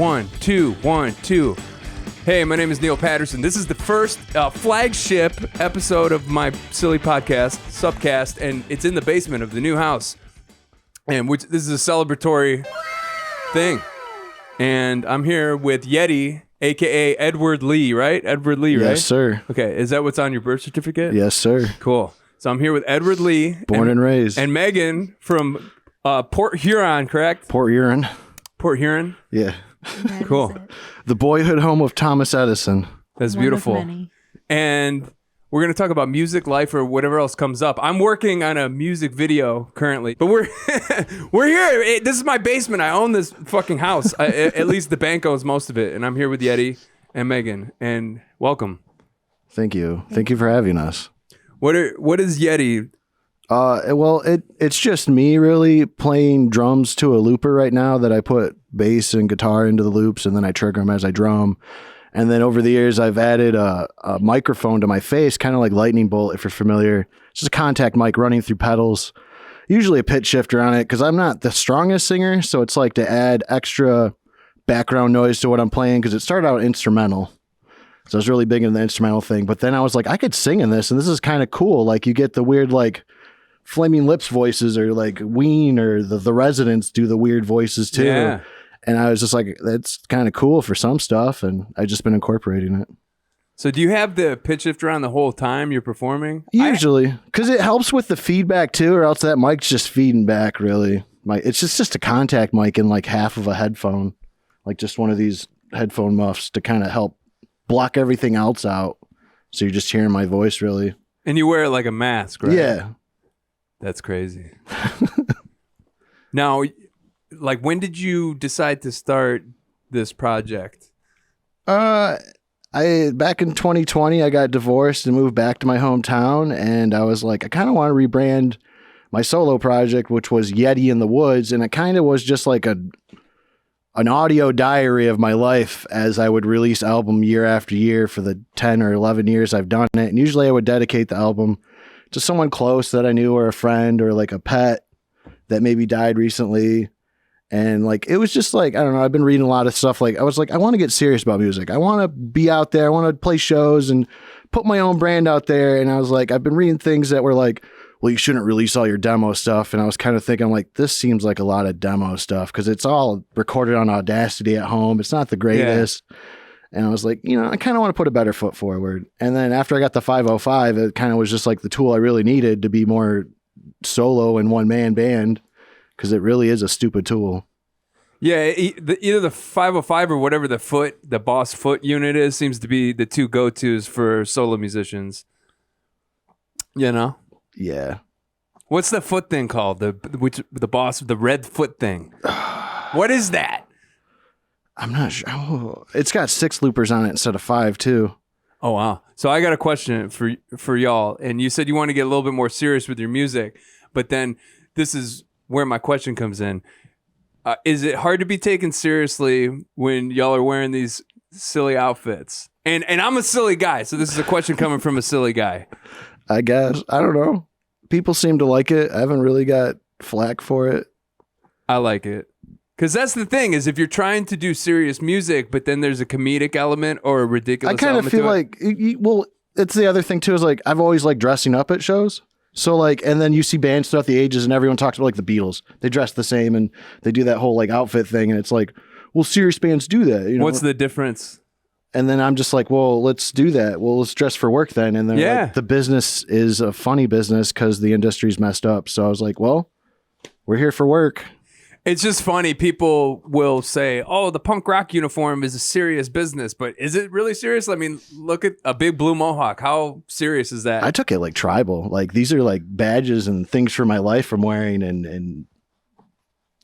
1, 2, 1, 2. Hey, my name is Neil Patterson. This is the first flagship episode of my silly podcast, SUPcast, and it's in the basement of the new house. And this is a celebratory thing. And I'm here with Yeddie, a.k.a. Edward Lee, right? Edward Lee, right? Yes, sir. Okay, is that what's on your birth certificate? Yes, sir. Cool. So I'm here with Edward Lee. Born and raised. And Megan from Port Huron, correct? Port Huron. Port Huron? Yeah. Cool. The boyhood home of Thomas Edison. That's beautiful. And we're going to talk about music, life, or whatever else comes up. I'm working on a music video currently, but we're here. This is my basement. I own this fucking house. At least the bank owns most of it. And I'm here with Yeddie and Megan. And welcome. Thank you. Thank you for having us. What is Yeddie? Well, it's just me really playing drums to a looper right now that I put bass and guitar into the loops and then I trigger them as I drum. And then over the years, I've added a microphone to my face, kind of like Lightning Bolt, if you're familiar. It's just a contact mic running through pedals, usually a pitch shifter on it because I'm not the strongest singer. So it's like to add extra background noise to what I'm playing because it started out instrumental. So I was really big in the instrumental thing. But then I was like, I could sing in this and this is kind of cool. Like you get the weird like Flaming Lips voices or like Ween or the Residents do the weird voices too. Yeah. And I was just like, that's kind of cool for some stuff. And I've just been incorporating it. So do you have the pitch shifter on the whole time you're performing? Usually. Because it helps with the feedback too, or else that mic's just feeding back really. It's just a contact mic in like half of a headphone. Like just one of these headphone muffs to kind of help block everything else out. So you're just hearing my voice really. And you wear it like a mask, right? Yeah. That's crazy. Now, like, when did you decide to start this project? Back in 2020, I got divorced and moved back to my hometown, and I was like, I kind of want to rebrand my solo project, which was Yeddie in the Woods, and it kind of was just like an audio diary of my life as I would release album year after year for the 10 or 11 years I've done it, and usually I would dedicate the album to someone close that I knew or a friend or like a pet that maybe died recently. And like, it was just like, I don't know, I've been reading a lot of stuff. Like, I was like, I want to get serious about music. I want to be out there. I want to play shows and put my own brand out there. And I was like, I've been reading things that were like, well, you shouldn't release all your demo stuff. And I was kind of thinking like, this seems like a lot of demo stuff because it's all recorded on Audacity at home. It's not the greatest. Yeah. And I was like, you know, I kind of want to put a better foot forward. And then after I got the 505, it kind of was just like the tool I really needed to be more solo and one-man band because it really is a stupid tool. Yeah, either the 505 or whatever the Boss Foot unit is seems to be the two go-tos for solo musicians. You know? Yeah. What's the foot thing called? The red foot thing. What is that? I'm not sure. Oh, it's got 6 loopers on it instead of 5 too. Oh, wow. So I got a question for y'all. And you said you want to get a little bit more serious with your music, but then this is where my question comes in. Is it hard to be taken seriously when y'all are wearing these silly outfits? And I'm a silly guy, so this is a question coming from a silly guy. I guess. I don't know. People seem to like it. I haven't really got flack for it. I like it. Because that's the thing is if you're trying to do serious music, but then there's a comedic element or a ridiculous element. I kind of feel like, well, it's the other thing too is like, I've always liked dressing up at shows. So like, and then you see bands throughout the ages and everyone talks about like the Beatles. They dress the same and they do that whole like outfit thing. And it's like, well, serious bands do that. You know? What's the difference? And then I'm just like, well, let's do that. Well, let's dress for work then. And then like, the business is a funny business because the industry's messed up. So I was like, well, we're here for work. It's just funny. People will say, oh, the punk rock uniform is a serious business, but is it really serious? I mean, look at a big blue mohawk. How serious is that? I took it like tribal. Like these are like badges and things for my life I'm wearing and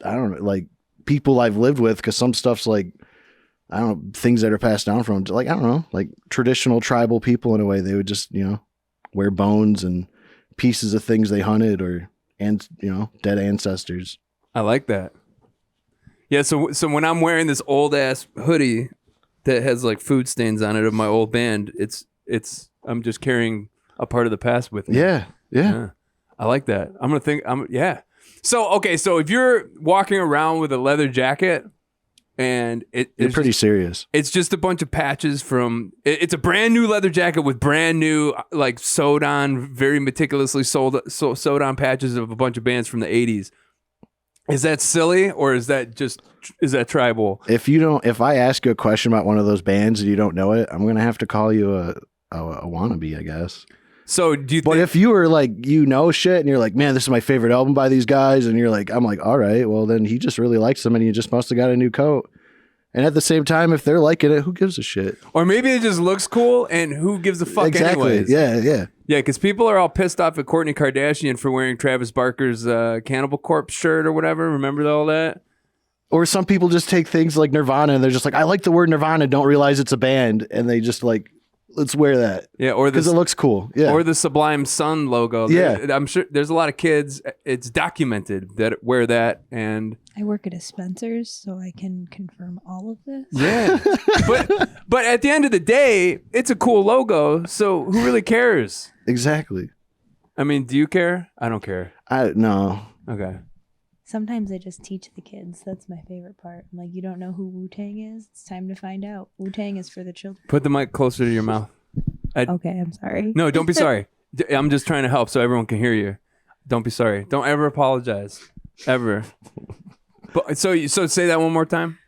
I don't know, like people I've lived with because some stuff's like, I don't know, things that are passed down from like, I don't know, like traditional tribal people in a way. They would just, you know, wear bones and pieces of things they hunted and you know, dead ancestors. I like that. Yeah, so when I'm wearing this old ass hoodie that has like food stains on it of my old band, I'm just carrying a part of the past with me. Yeah. I like that. I'm gonna think. So okay, so if you're walking around with a leather jacket, and You're it's pretty serious. It's just a bunch of patches from. It's a brand new leather jacket with brand new like sewed on, very meticulously sewed on patches of a bunch of bands from the 80s. Is that silly or is that tribal? If I ask you a question about one of those bands and you don't know it, I'm gonna have to call you a wannabe, I guess. So do you? But if you were like, shit, and you're like, man, this is my favorite album by these guys, and you're like, I'm like, all right, well then he just really likes them, and he just must have got a new coat. And at the same time, if they're liking it, who gives a shit? Or maybe it just looks cool, and who gives a fuck anyways? Yeah. Yeah, because people are all pissed off at Kourtney Kardashian for wearing Travis Barker's Cannibal Corpse shirt or whatever. Remember all that? Or some people just take things like Nirvana, and they're just like, I like the word Nirvana, don't realize it's a band, and they just like, let's wear that. Yeah, or because it looks cool. Yeah, or the Sublime Sun logo. Yeah, I'm sure there's a lot of kids. It's documented that wear that, and I work at a Spencer's, so I can confirm all of this. Yeah, but at the end of the day, it's a cool logo. So who really cares? Exactly. I mean, do you care? I don't care. No. Okay. Sometimes I just teach the kids. That's my favorite part. I'm like, you don't know who Wu-Tang is? It's time to find out. Wu-Tang is for the children. Put the mic closer to your mouth. Okay, I'm sorry. No, don't be sorry. I'm just trying to help so everyone can hear you. Don't be sorry. Don't ever apologize. Ever. But so say that one more time.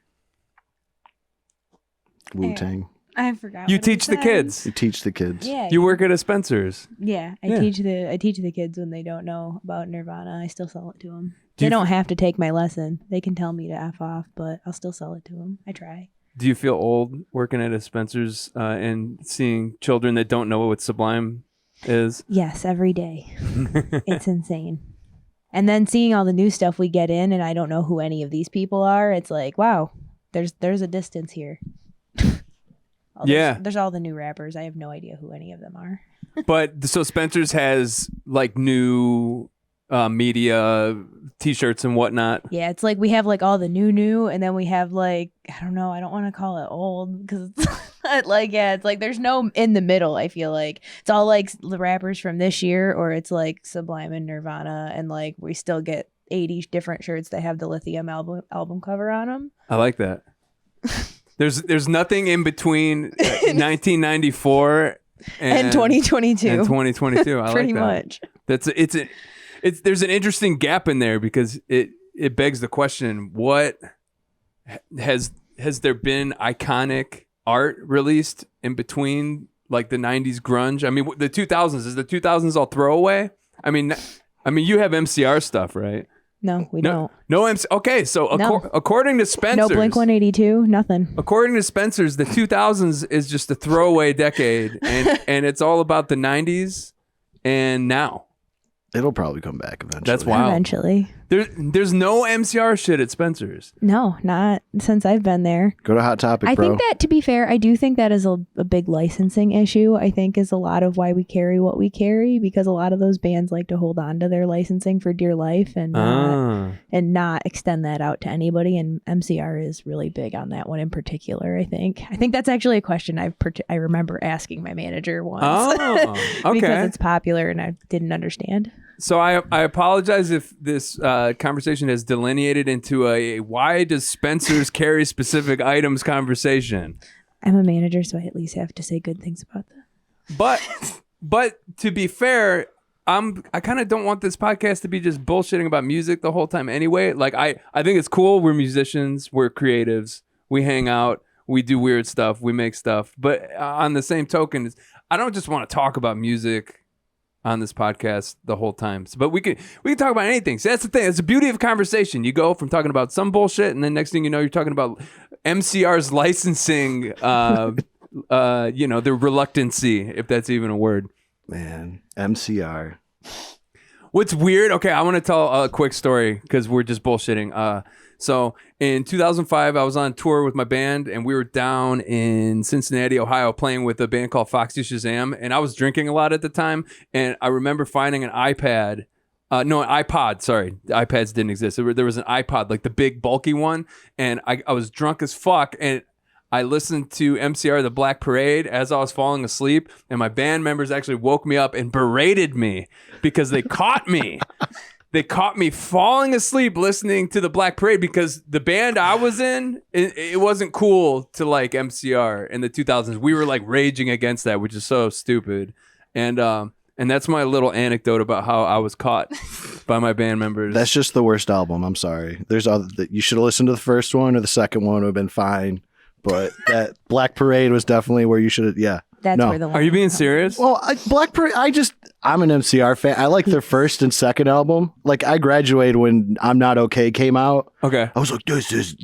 Wu-Tang. I forgot. You teach the kids. You teach the kids. Yeah. You work at a Spencer's. Yeah, I teach the kids when they don't know about Nirvana. I still sell it to them. Do They don't have to take my lesson. They can tell me to F off, but I'll still sell it to them. I try. Do you feel old working at a Spencer's and seeing children that don't know what Sublime is? Yes, every day. It's insane. And then seeing all the new stuff we get in, and I don't know who any of these people are. It's like, wow, there's a distance here. There's all the new rappers. I have no idea who any of them are. But so Spencer's has like new media t-shirts and whatnot. Yeah, it's like we have like all the new, and then we have like, I don't know, I don't want to call it old because it's like, yeah, it's like there's no in the middle. I feel like it's all like the rappers from this year, or it's like Sublime and Nirvana, and like we still get 80 different shirts that have the Lithium album cover on them. I like that. There's nothing in between 1994 and 2022. And 2022. I Pretty like that. much. There's an interesting gap in there because it begs the question: what has there been iconic art released in between like the 90s grunge? I mean, the 2000s, is the 2000s all throwaway? I mean you have MCR stuff, right? No, we don't. No MC. Okay, so according to Spencer's, no Blink-182, nothing. According to Spencer's, the 2000s is just a throwaway decade, and it's all about the 90s and now. It'll probably come back eventually. That's wild. Eventually. There's no MCR shit at Spencer's. No, not since I've been there. Go to Hot Topic, I bro. think that, to be fair, I do think that is a big licensing issue. I think is a lot of why we carry what we carry, because a lot of those bands like to hold on to their licensing for dear life and not extend that out to anybody. And MCR is really big on that one in particular. I think that's actually a question I remember asking my manager once. Oh, okay. Because it's popular and I didn't understand. So I apologize if this conversation has delineated into a why does Spencer's carry specific items conversation. I'm a manager, so I at least have to say good things about that. But to be fair, I kind of don't want this podcast to be just bullshitting about music the whole time anyway. Like I think it's cool. We're musicians. We're creatives. We hang out. We do weird stuff. We make stuff. But on the same token, I don't just want to talk about music on this podcast the whole time. But we can talk about anything. So that's the thing. It's the beauty of conversation. You go from talking about some bullshit, and then next thing you know, you're talking about MCR's licensing, their reluctancy, if that's even a word. Man, MCR. What's weird? Okay, I want to tell a quick story because we're just bullshitting. So in 2005, I was on tour with my band, and we were down in Cincinnati, Ohio, playing with a band called Foxy Shazam. And I was drinking a lot at the time, and I remember finding an iPod. Sorry, the iPads didn't exist. There was an iPod, like the big bulky one, and I was drunk as fuck, and I listened to MCR The Black Parade as I was falling asleep, and my band members actually woke me up and berated me because they caught me. they caught me falling asleep listening to the Black Parade because the band I was in, it wasn't cool to like MCR in the 2000s. We were like raging against that, which is so stupid. And that's my little anecdote about how I was caught by my band members. That's just the worst album. I'm sorry. There's other that you should have listened to the first one, or the second one would have been fine. But that Black Parade was definitely where you should have. Yeah. That's where the Are you being serious? Well, Black Parade, I'm an MCR fan. I like their first and second album. Like, I graduated when I'm Not Okay came out. Okay. I was like, this is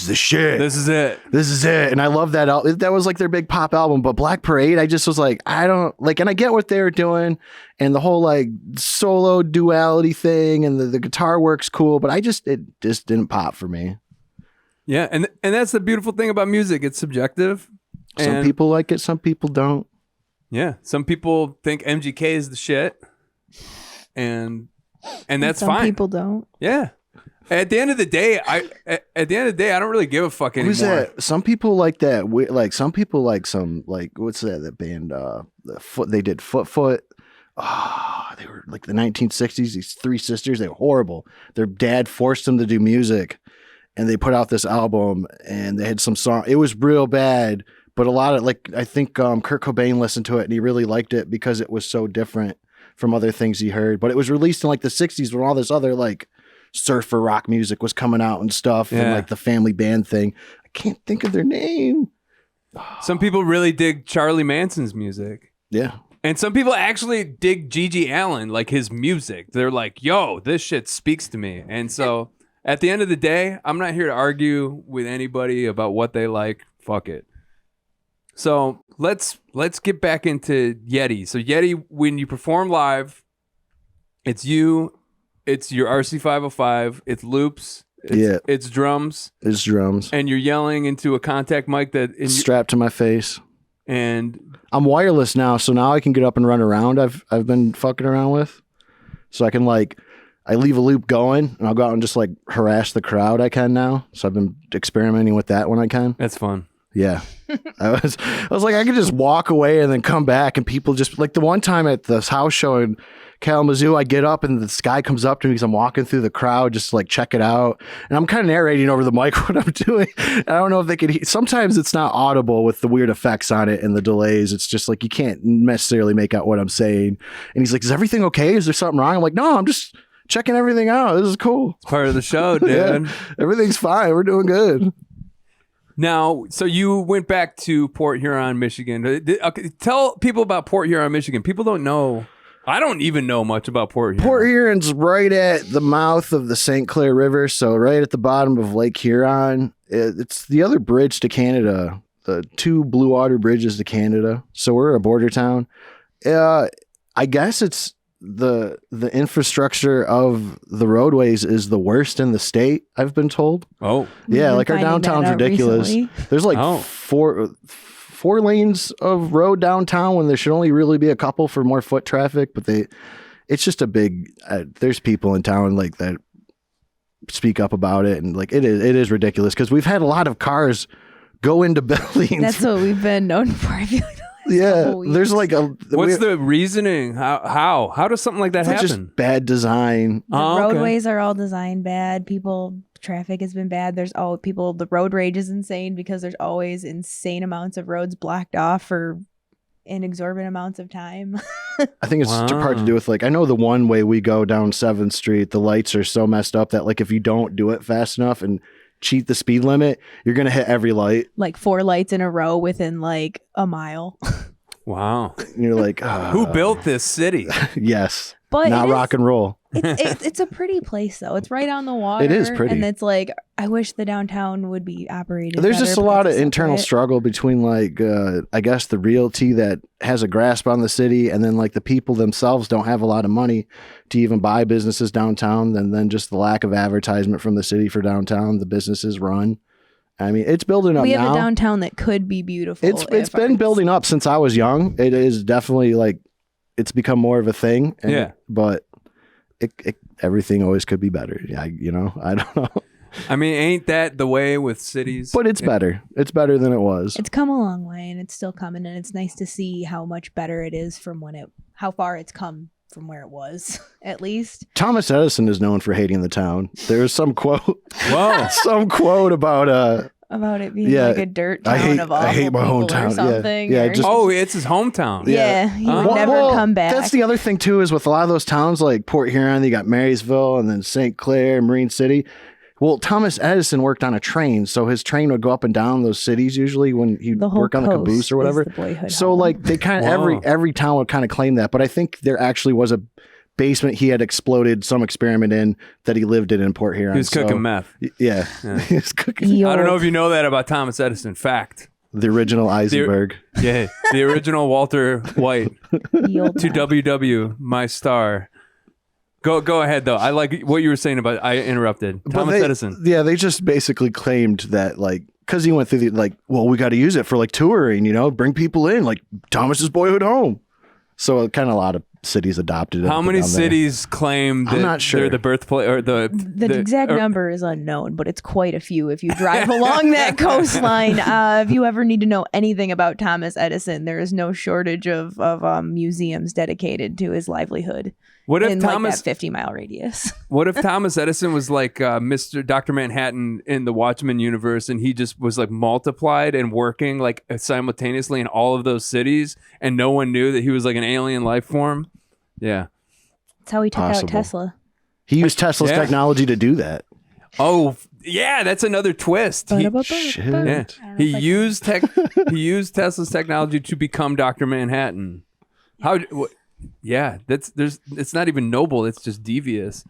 the shit. This is it. This is it. And I love that. That was like their big pop album. But Black Parade, I just was like, I don't like, and I get what they were doing and the whole like solo duality thing and the guitar work's cool, but it just didn't pop for me. Yeah. And that's the beautiful thing about music. It's subjective. Some people like it, some people don't. Yeah, some people think MGK is the shit, and that's fine. Some people don't. Yeah. At the end of the day, I don't really give a fuck anymore. Who's that? Some people like that. Like some people like some like what's that band? They did Foot. Oh, they were like the 1960s. These three sisters. They were horrible. Their dad forced them to do music, and they put out this album, and they had some song. It was real bad. But a lot of like, I think Kurt Cobain listened to it and he really liked it because it was so different from other things he heard. But it was released in like the 60s when all this other like surfer rock music was coming out and stuff, and like the family band thing. I can't think of their name. Some people really dig Charlie Manson's music. Yeah. And some people actually dig Gigi Allen, like his music. They're like, yo, this shit speaks to me. And so at the end of the day, I'm not here to argue with anybody about what they like. Fuck it. So let's get back into Yeddie. So Yeddie, when you perform live, it's you, it's your RC505, it's loops, it's drums. It's drums. And you're yelling into a contact mic strapped to my face. And I'm wireless now, so now I can get up and run around. I've been fucking around with. So I can like I leave a loop going and I'll go out and just like harass the crowd I can now. So I've been experimenting with that when I can. That's fun. Yeah. I was like, I could just walk away and then come back, and people just like the one time at this house show in Kalamazoo, I get up and this guy comes up to me because I'm walking through the crowd just to like check it out. And I'm kind of narrating over the mic what I'm doing. I don't know if they could hear. Sometimes it's not audible with the weird effects on it and the delays. It's just like you can't necessarily make out what I'm saying. And he's like, is everything okay? Is there something wrong? I'm like, no, I'm just checking everything out. This is cool. It's part of the show, dude. Yeah, everything's fine. We're doing good. Now, so you went back to Port Huron, Michigan. Okay, tell people about Port Huron, Michigan. People don't know. I don't even know much about Port Huron. Port Huron's right at the mouth of the St. Clair River, so right at the bottom of Lake Huron. It's the other bridge to Canada, the two blue water bridges to Canada. So we're a border town. I guess it's the infrastructure of the roadways is the worst in the state, I've been told. Oh. Yeah, like our downtown's ridiculous. Recently. There's like four lanes of road downtown when there should only really be a couple for more foot traffic, but it's just a big there's people in town like that speak up about it, and like it is ridiculous because we've had a lot of cars go into buildings. That's what we've been known for. I feel like yeah, there's like what's the reasoning? How does something like that happen? Just bad design. The roadways are all designed bad. Traffic has been bad. There's all people. The road rage is insane because there's always insane amounts of roads blocked off for inexorbitant amounts of time. I think it's part to do with like I know the one way we go down 7th Street, the lights are so messed up that like if you don't do it fast enough and cheat the speed limit, you're gonna hit every light. Like 4 lights in a row within like a mile. Wow. And you're like, who built this city? Yes. But not rock and roll. It's a pretty place though. It's right on the water. It is pretty. And it's like I wish the downtown would be operated. There's just a lot of internal struggle between like I guess the realty that has a grasp on the city, and then like the people themselves don't have a lot of money to even buy businesses downtown, and then just the lack of advertisement from the city for downtown the businesses run. I mean, it's building up now. We have a downtown that could be beautiful. It's been building up since I was young. It is definitely like it's become more of a thing. But everything always could be better. Yeah, I don't know. I mean, ain't that the way with cities? But it's better. It's better than it was. It's come a long way, and it's still coming, and it's nice to see how much better it is from how far it's come from where it was, at least. Thomas Edison is known for hating the town. There's some quote. Whoa. Some quote about it being like a dirt town of awful I hate my people hometown. or something. Yeah, It's his hometown. Yeah, he would never come back. That's the other thing too, is with a lot of those towns like Port Huron, you got Marysville and then St. Clair, Marine City. Well, Thomas Edison worked on a train, so his train would go up and down those cities usually when he'd work on the caboose or whatever. So like they kind of every town would kind of claim that, but I think there actually was a basement he had exploded some experiment in that he lived in Port Huron. He was cooking meth. Yeah. He was cooking. I don't know if you know that about Thomas Edison. Fact. The original Eisenberg. The original Walter White. To WW, my star. Go ahead, though. I like what you were saying about, I interrupted. Thomas Edison. Yeah, they just basically claimed that, like, because he went through we got to use it for, like, touring, bring people in, like Thomas's boyhood home. So kind of a lot of cities adopted it. How many cities claim that I'm not sure. they're the birthplace or the exact number is unknown, but it's quite a few if you drive along that coastline. If you ever need to know anything about Thomas Edison, there is no shortage of museums dedicated to his livelihood. What if in Thomas, that 50-mile radius? What if Thomas Edison was like Dr. Manhattan in the Watchmen universe, and he just was like multiplied and working like simultaneously in all of those cities, and no one knew that he was like an alien life form? Yeah, that's how he took out Tesla. He used Tesla's technology to do that. Oh yeah, that's another twist. He used Tesla's technology to become Dr. Manhattan. Yeah, it's not even noble. It's just devious.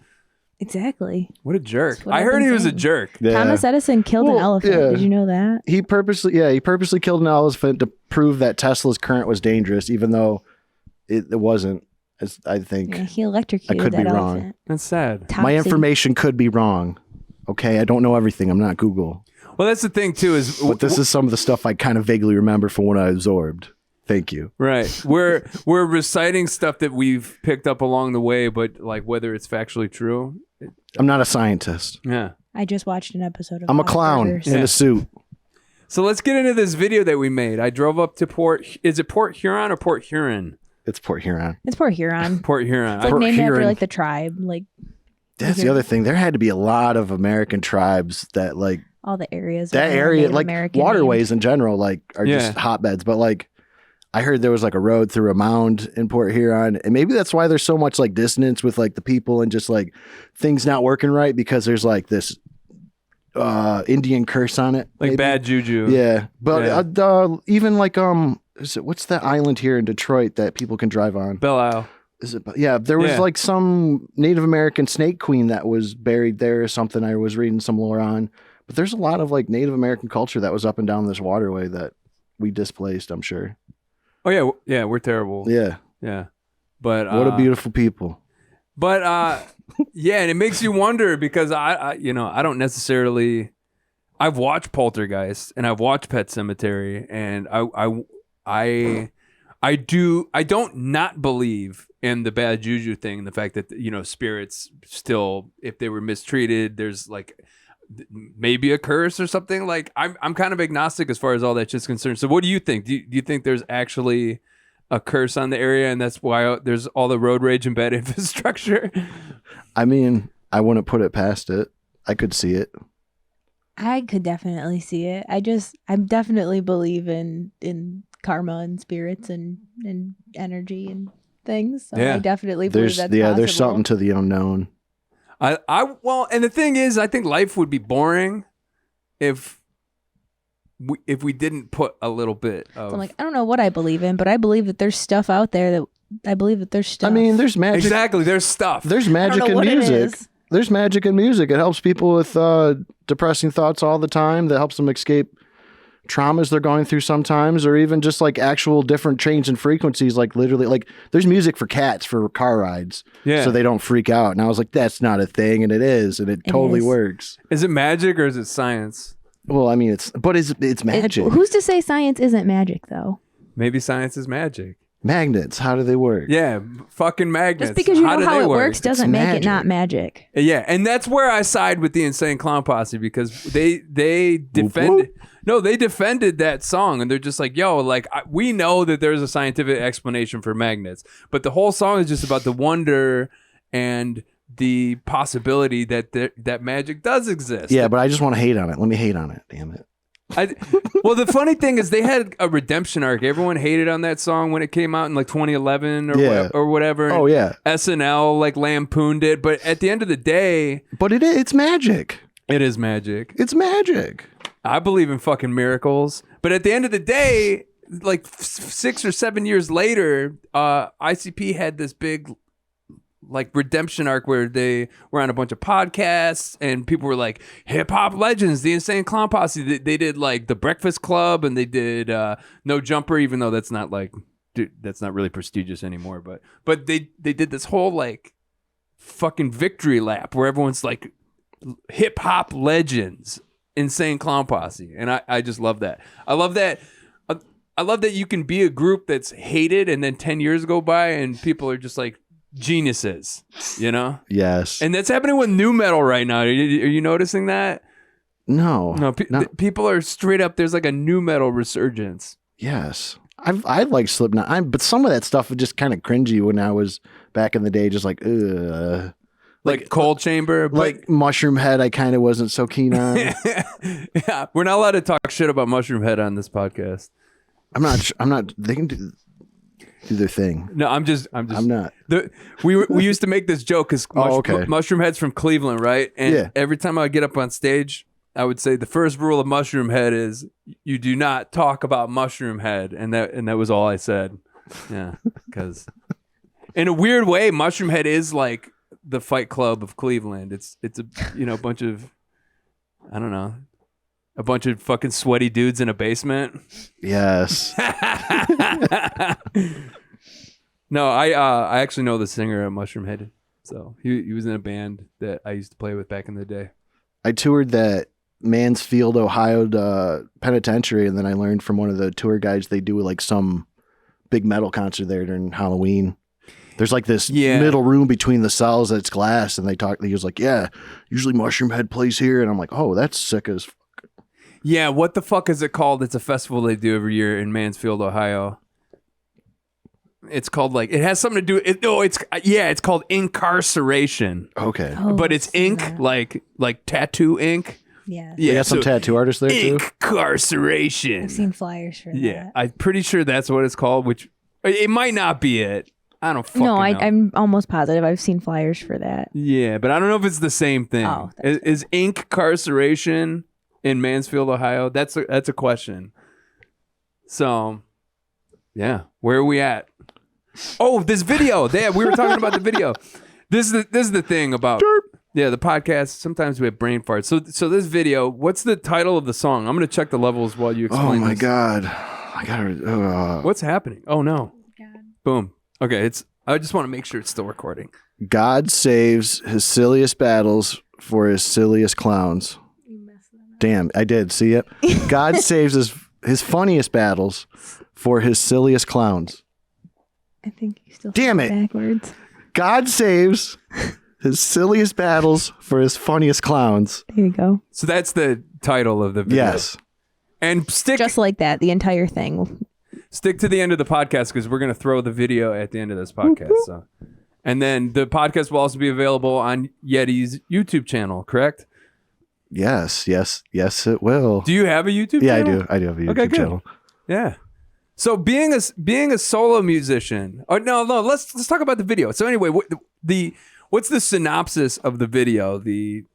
Exactly. What a jerk. I heard he was a jerk. Yeah. Thomas Edison killed an elephant. Yeah. Did you know that? He purposely killed an elephant to prove that Tesla's current was dangerous, even though it wasn't. I think he electrocuted I could that be elephant. wrong. That's sad. My information could be wrong. Okay, I don't know everything. I'm not Google. Well, that's the thing too. But this is some of the stuff I kind of vaguely remember from what I absorbed. Thank you. Right. We're reciting stuff that we've picked up along the way, but like whether it's factually true. I'm not a scientist. Yeah. I just watched an episode of I'm a clown in a suit. So let's get into this video that we made. I drove up to is it Port Huron or Port Huron? It's Port Huron. It's Port Huron. Port Huron. It's like named after like the tribe. Like that's the other thing. There had to be a lot of American tribes that like all the areas. That area, like American waterways in general, like are just hotbeds. But like I heard there was like a road through a mound in Port Huron, and maybe that's why there's so much like dissonance with like the people and just like things not working right, because there's like this Indian curse on it, like maybe. Bad juju. Yeah, but even like what's that island here in Detroit that people can drive on? Belle Isle. Is it? Yeah, there was like some Native American snake queen that was buried there or something. I was reading some lore on, but there's a lot of like Native American culture that was up and down this waterway that we displaced, I'm sure. Oh yeah, we're terrible. Yeah. But what a beautiful people. But yeah, and it makes you wonder because I don't necessarily. I've watched Poltergeist and I've watched Pet Sematary, and I don't not believe in the bad juju thing, the fact that spirits still, if they were mistreated, there's like maybe a curse or something. Like I'm kind of agnostic as far as all that shit's concerned. So what do you think? Do you think there's actually a curse on the area, and that's why there's all the road rage and bad infrastructure? I mean, I wouldn't put it past it. I could see it. I could definitely see it. I definitely believe in karma and spirits and energy and things. So I definitely believe that's possible. There's something to the unknown. Well, and the thing is, I think life would be boring if we didn't put a little bit of. So I'm like, I don't know what I believe in, but I believe that there's stuff out there that I believe that there's stuff. I mean, there's magic. Exactly, there's stuff. There's magic in music. There's magic in music. It helps people with depressing thoughts all the time. That helps them escape traumas they're going through sometimes, or even just like actual different change in frequencies. Like literally, like there's music for cats for car rides, so they don't freak out. And I was like, that's not a thing, and it is, and it totally works. Is it magic or is it science? Well, I mean, it's magic. Who's to say science isn't magic though? Maybe science is magic. Magnets, how do they work? Yeah, fucking magnets. Just because you know do how they it work? works doesn't make it not magic. Yeah, and that's where I side with the Insane Clown Posse because they defended. No, they defended that song, and they're just like, "Yo, like we know that there's a scientific explanation for magnets, but the whole song is just about the wonder and the possibility that that magic does exist." Yeah, but I just want to hate on it. Let me hate on it. Damn it. Well, the funny thing is they had a redemption arc. Everyone hated on that song when it came out in like 2011 or whatever. Oh yeah, SNL like lampooned it, but at the end of the day, but it's magic. It is magic. It's magic. I believe in fucking miracles, but at the end of the day, like 6 or 7 years later, ICP had this big like redemption arc where they were on a bunch of podcasts and people were like hip hop legends, the Insane Clown Posse. They did like the Breakfast Club and they did No Jumper, even though that's not like, dude, that's not really prestigious anymore. But they did this whole like fucking victory lap where everyone's like hip hop legends, Insane Clown Posse, and I just love that. I love that. I love that you can be a group that's hated and then 10 years go by and people are just like geniuses, you know? Yes. And that's happening with new metal right now. Are you noticing that? No. People are straight up. There's like a new metal resurgence. Yes. I like Slipknot, but some of that stuff was just kind of cringy when I was back in the day, just like, ugh. Like Cold Chamber, but like Mushroom Head, I kind of wasn't so keen on. Yeah, we're not allowed to talk shit about Mushroom Head on this podcast. I'm not. They can do their thing. No, I'm not. We used to make this joke because Mushroom Head's from Cleveland, right? And every time I would get up on stage, I would say the first rule of Mushroom Head is you do not talk about Mushroom Head, and that was all I said. Yeah, because in a weird way, Mushroom Head is like the Fight Club of Cleveland. It's a bunch of, I don't know, a bunch of fucking sweaty dudes in a basement. Yes. No, I actually know the singer of Mushroom Head. So he was in a band that I used to play with back in the day. I toured that Mansfield, Ohio penitentiary, and then I learned from one of the tour guides they do like some big metal concert there during Halloween. There's like this middle room between the cells that's glass, and he was like, yeah, usually Mushroom Head plays here, and I'm like, oh, that's sick as fuck. Yeah, what the fuck is it called? It's a festival they do every year in Mansfield, Ohio. It's called like, it has something to do, it's called Incarceration. Okay. Oh, but it's ink, like tattoo ink. Yeah. They got some tattoo artists there too? Incarceration. I've seen flyers for that. Yeah, I'm pretty sure that's what it's called, which it might not be it. I don't fucking know. I'm almost positive I've seen flyers for that. Yeah, but I don't know if it's the same thing. Oh, is Incarceration in Mansfield, Ohio? That's a question. So, yeah, where are we at? Oh, this video. We were talking about the video. This is the thing about the podcast. Sometimes we have brain farts. So this video. What's the title of the song? I'm gonna check the levels while you explain. Oh my this. god, I gotta. What's happening? Oh no. God. Boom. Okay, I just want to make sure it's still recording. God saves his silliest battles for his silliest clowns. You messed that up. Damn, I did. See it? God saves his funniest battles for his silliest clowns. I think you still Damn it. backwards. God saves his silliest battles for his funniest clowns. There you go. So that's the title of the video. Yes. And Just like that, the entire thing. Stick to the end of the podcast because we're going to throw the video at the end of this podcast. So, and then the podcast will also be available on Yeddie's YouTube channel, correct? Yes, it will. Do you have a YouTube Yeah, channel? I do have a YouTube channel. Yeah. So being a solo musician. Oh no, let's talk about the video. So anyway, what's the synopsis of the video? The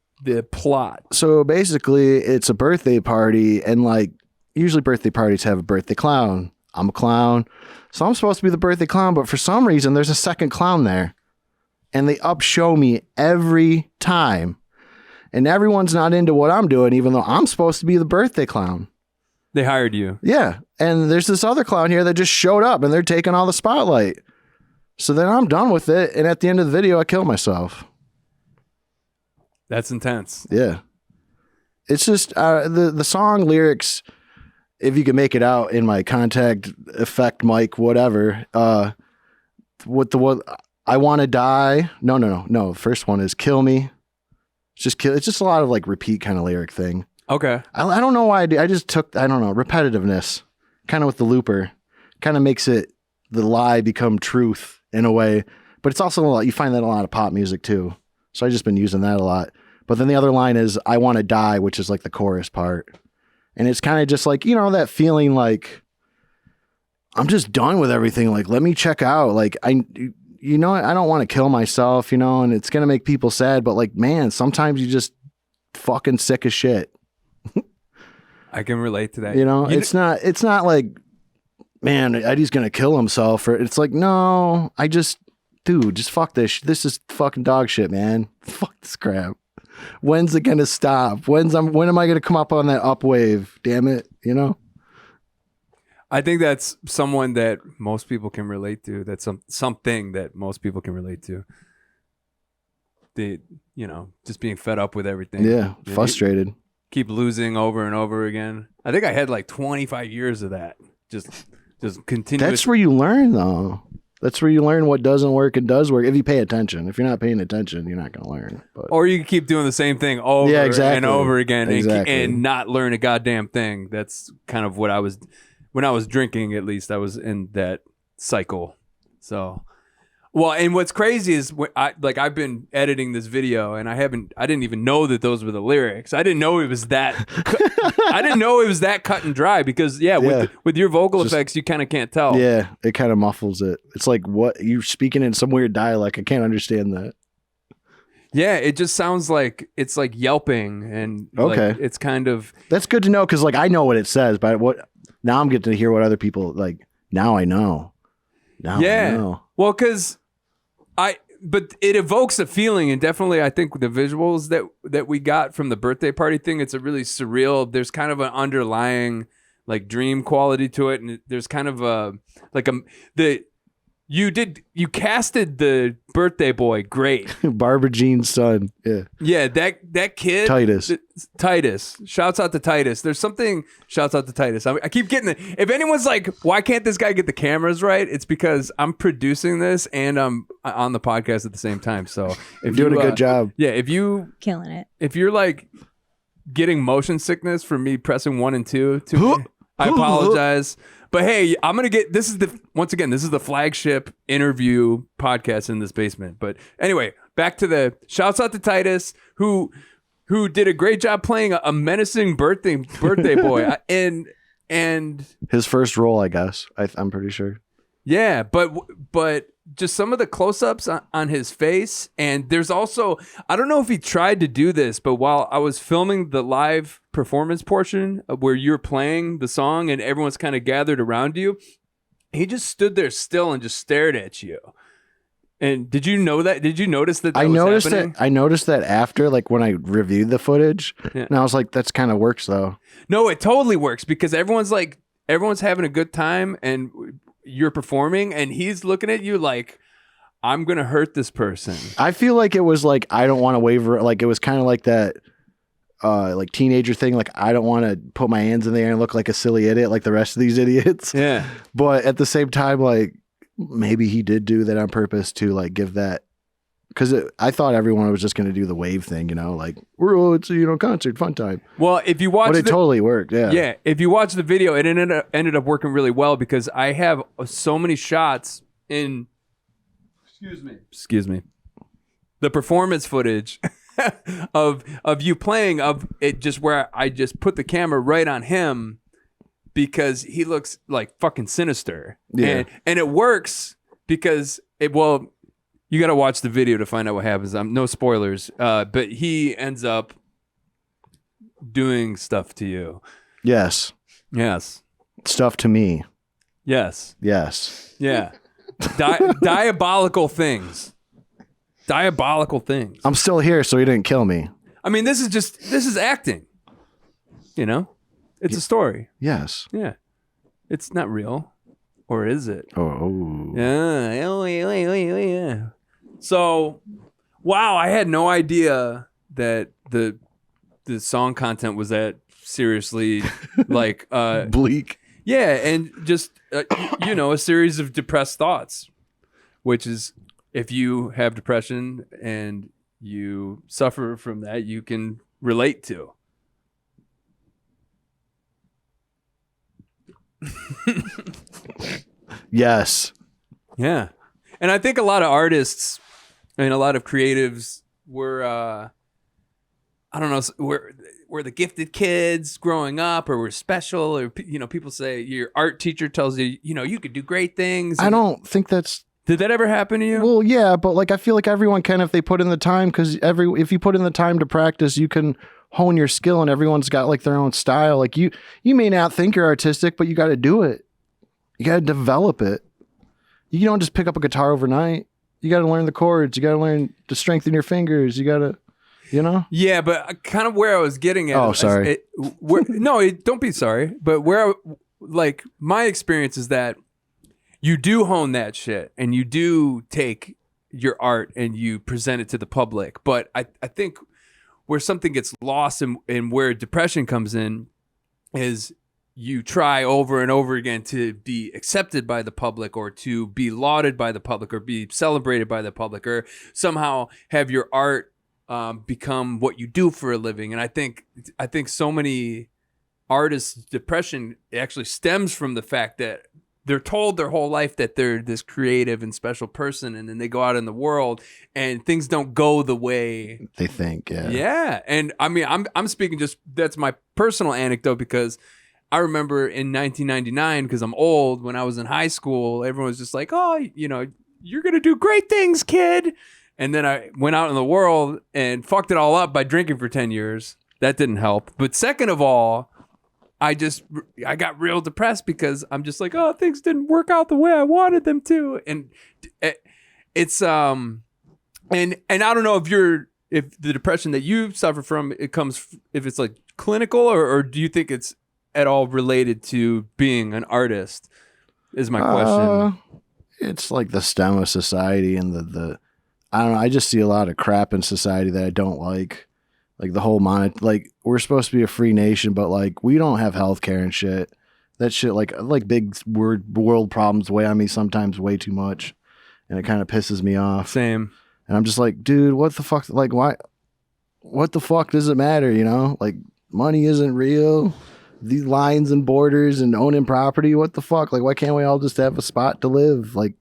plot. So basically, it's a birthday party, and like usually birthday parties have a birthday clown. I'm a clown, so I'm supposed to be the birthday clown, but for some reason, there's a second clown there, and they upshow me every time, and everyone's not into what I'm doing, even though I'm supposed to be the birthday clown. They hired you. Yeah, and there's this other clown here that just showed up, and they're taking all the spotlight. So then I'm done with it, and at the end of the video, I kill myself. That's intense. Yeah. It's just the song lyrics if you can make it out in my contact effect mic, whatever. What I want to die. No. First one is kill me. It's just a lot of like repeat kind of lyric thing. Okay. I don't know why I just took, I don't know, repetitiveness kind of with the looper kind of makes it, the lie become truth in a way, but it's also a lot, you find that in a lot of pop music too. So I just been using that a lot. But then the other line is I want to die, which is like the chorus part. And it's kind of just like, that feeling like I'm just done with everything. Like, let me check out. Like, I don't want to kill myself, and it's going to make people sad. But like, man, sometimes you just fucking sick as shit. I can relate to that. It's not like, man, Eddie's going to kill himself. Or it's like, no, just fuck this. This is fucking dog shit, man. Fuck this crap. When's it going to stop? When am I going to come up on that up wave? Damn it. I think that's someone that most people can relate to. That's something that most people can relate to. Just being fed up with everything. Yeah, frustrated. Keep losing over and over again. I think I had like 25 years of that. Just continuous. That's where you learn, though. That's where you learn what doesn't work and does work. If you pay attention. If you're not paying attention, you're not going to learn. But. Or you can keep doing the same thing over and over again and not learn a goddamn thing. That's kind of what I was... When I was drinking, at least, I was in that cycle. So, well, and what's crazy is I've been editing this video, and I didn't even know that those were the lyrics. I didn't know it was that. I didn't know it was that cut and dry because, with your vocal effects, you kind of can't tell. Yeah, it kind of muffles it. It's like what you're speaking in some weird dialect. I can't understand that. Yeah, it just sounds like it's like yelping, and it's kind of. That's good to know because, like, I know what it says, but now I'm getting to hear what other people like. Now I know. I know. Well, because but it evokes a feeling, and definitely I think the visuals that we got from the birthday party thing, it's a really surreal. There's kind of an underlying like dream quality to it, and there's kind of you casted the birthday boy great. Barbara Jean's son. Yeah, that kid Titus. Shouts out to Titus. Shouts out to Titus. I keep getting it. If anyone's like, why can't this guy get the cameras right? It's because I'm producing this and I'm on the podcast at the same time. So if you're doing a good job. Yeah, if you killing it. If you're like getting motion sickness from me pressing 1 and 2 to me, I apologize. But hey, I'm going to get, this is the flagship interview podcast in this basement. But anyway, back to the shouts out to Titus, who did a great job playing a menacing birthday boy. and his first role, I guess. I'm pretty sure. Yeah, but just some of the close-ups on his face, and there's also, I don't know if he tried to do this, but while I was filming the live performance portion of where you're playing the song and everyone's kind of gathered around you, he just stood there still and just stared at you. And did you know that? Did you notice that was happening? I noticed that after, like when I reviewed the footage, and I was like, that's kind of works though. No, it totally works because everyone's having a good time and you're performing and he's looking at you like, I'm going to hurt this person. I feel like it was like, I don't want to waver. Like it was kind of like that, like teenager thing. Like, I don't want to put my hands in the air and look like a silly idiot like the rest of these idiots. Yeah. But at the same time, like maybe he did do that on purpose to like give that. Because I thought everyone was just going to do the wave thing, like, it's a concert, fun time. Well, if you watch, but it totally worked. Yeah, yeah. If you watch the video, it ended up working really well because I have so many shots in. Excuse me. The performance footage of you playing of it, just where I just put the camera right on him because he looks like fucking sinister. Yeah, and it works because you got to watch the video to find out what happens. No spoilers, but he ends up doing stuff to you. Yes. Stuff to me. Yes. Yeah. Diabolical things. I'm still here, so he didn't kill me. I mean, this is acting. It's a story. Yes. Yeah. It's not real. Or is it? Oh. Yeah. So, wow, I had no idea that the song content was that seriously like bleak. Yeah, and just a series of depressed thoughts, which is if you have depression and you suffer from that, you can relate to. Yes. Yeah. And I think a lot of artists and a lot of creatives were, I don't know, we're the gifted kids growing up, or we're special, or, people say your art teacher tells you, you could do great things. I don't think that's... Did that ever happen to you? Well, yeah, but like I feel like everyone can if they put in the time, because if you put in the time to practice, you can hone your skill, and everyone's got like their own style. Like you may not think you're artistic, but you got to do it. You got to develop it. You don't just pick up a guitar overnight. You got to learn the chords. You got to learn to strengthen your fingers. You got to, Yeah, but kind of where I was getting at. Oh, sorry. Don't be sorry. But my experience is that you do hone that shit, and you do take your art and you present it to the public. But I think where something gets lost and where depression comes in is you try over and over again to be accepted by the public, or to be lauded by the public, or be celebrated by the public, or somehow have your art become what you do for a living. And I think so many artists' depression actually stems from the fact that they're told their whole life that they're this creative and special person, and then they go out in the world and things don't go the way they think. Yeah. Yeah. And I mean, I'm speaking that's my personal anecdote, because I remember in 1999, because I'm old, when I was in high school, everyone was just like, oh, you're going to do great things, kid. And then I went out in the world and fucked it all up by drinking for 10 years. That didn't help. But second of all, I got real depressed, because I'm just like, oh, things didn't work out the way I wanted them to. And it's, and I don't know if the depression that you suffer from, if it's like clinical, or do you think it's at all related to being an artist, is my question. It's like the stem of society, and the I don't know, I just see a lot of crap in society that I don't like. Like the whole like we're supposed to be a free nation, but like we don't have healthcare and shit. That shit, like big world problems weigh on me sometimes way too much, and it kind of pisses me off. Same. And I'm just like, dude, what the fuck? Like, why? What the fuck does it matter? Like money isn't real. These lines and borders and owning property, what the fuck? Like, why can't we all just have a spot to live? Like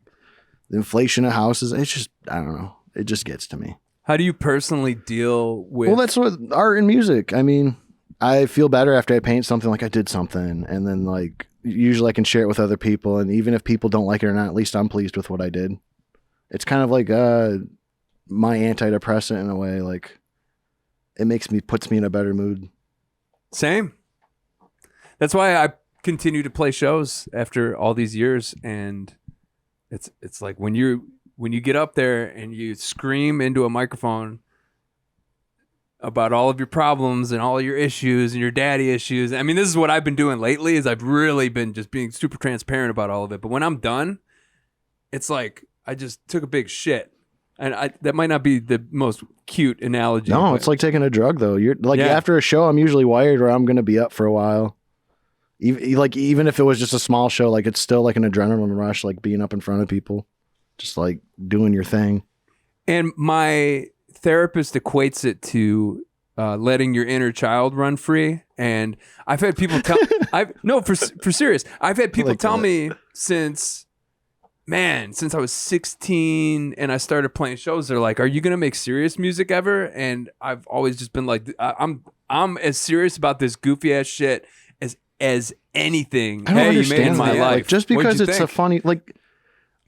the inflation of houses, it's just, I don't know. It just gets to me. How do you personally deal with... Well, that's what art and music. I mean, I feel better after I paint something, like I did something, and then like usually I can share it with other people, and even if people don't like it or not, at least I'm pleased with what I did. It's kind of like my antidepressant in a way. Like it puts me in a better mood. Same. That's why I continue to play shows after all these years, and it's like when you get up there and you scream into a microphone about all of your problems and all your issues and your daddy issues. I mean, this is what I've been doing lately, is I've really been just being super transparent about all of it. But when I'm done, it's like I just took a big shit. And that might not be the most cute analogy. No, it's like taking a drug, though. You're like, after a show, I'm usually wired where I'm going to be up for a while. Even if it was just a small show, like it's still like an adrenaline rush, like being up in front of people, just like doing your thing. And my therapist equates it to letting your inner child run free. And I've had people tell, for serious, I've had people tell me since I was 16 and I started playing shows, they're like, are you going to make serious music ever? And I've always just been like, I'm as serious about this goofy ass shit as anything. I don't understand in my life. Like, just because it's a funny, like,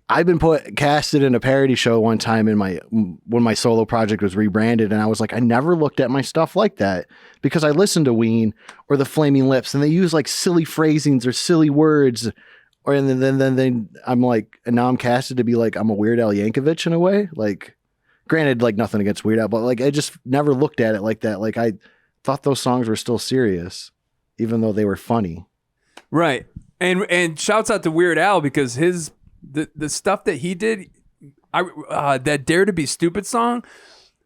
I've been casted in a parody show one time when my solo project was rebranded, and I was like, I never looked at my stuff like that, because I listened to Ween or the Flaming Lips, and they use like silly phrasings or silly words, and then I'm like, and now I'm casted to be like, I'm a Weird Al Yankovic in a way. Like, granted, like nothing against Weird Al, but like I just never looked at it like that. Like I thought those songs were still serious, even though they were funny. Right. And shouts out to Weird Al, because the stuff that he did, that Dare to Be Stupid song,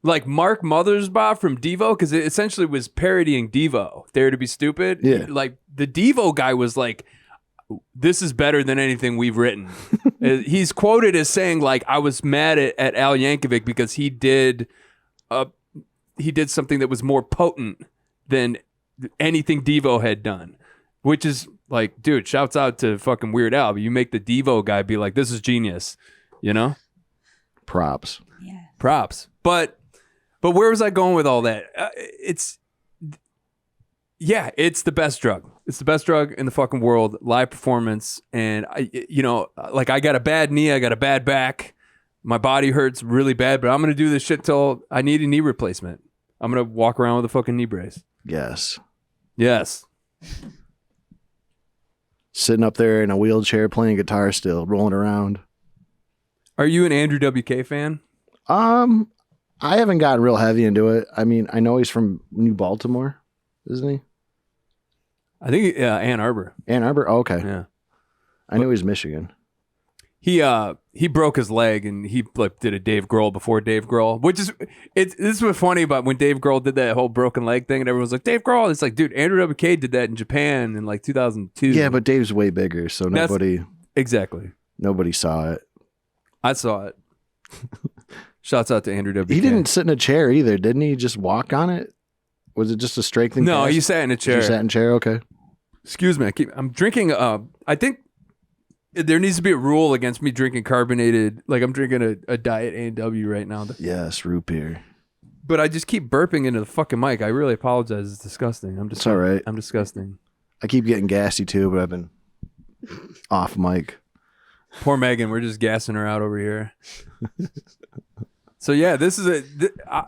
like Mark Mothersbaugh from Devo, because it essentially was parodying Devo, Dare to Be Stupid. Yeah. Like the Devo guy was like, this is better than anything we've written. He's quoted as saying, like, I was mad at Al Yankovic because he did something that was more potent than anything Devo had done, which is like, dude, shouts out to fucking Weird Al. You make the Devo guy be like, this is genius, you know? Props. Yeah. Props. But where was I going with all that? It's the best drug. It's the best drug in the fucking world. Live performance. And I got a bad knee. I got a bad back. My body hurts really bad, but I'm going to do this shit till I need a knee replacement. I'm going to walk around with a fucking knee brace. Yes. Yes. Sitting up there in a wheelchair playing guitar still, rolling around. Are you an Andrew WK fan? I haven't gotten real heavy into it. I mean, I know he's from New Baltimore, isn't he? I think Ann Arbor. Ann Arbor? Oh, okay. Yeah. I knew he was Michigan. He broke his leg and he like did a Dave Grohl before Dave Grohl, which is this was funny about when Dave Grohl did that whole broken leg thing and everyone was like, Dave Grohl. It's like, dude, Andrew WK did that in Japan in like 2002. Yeah, but Dave's way bigger, so nobody saw it. I saw it. Shouts out to Andrew WK. He didn't sit in a chair either, didn't he? Just walk on it? Was it just a strengthening? No, cast? he sat in a chair. He sat in a chair. Okay. Excuse me. I'm drinking. I think there needs to be a rule against me drinking carbonated. Like I'm drinking a Diet A&W right now. Yes, root beer. But I just keep burping into the fucking mic. I really apologize. It's disgusting. It's all right. I'm disgusting. I keep getting gassy too, but I've been off mic. Poor Megan. We're just gassing her out over here. So yeah,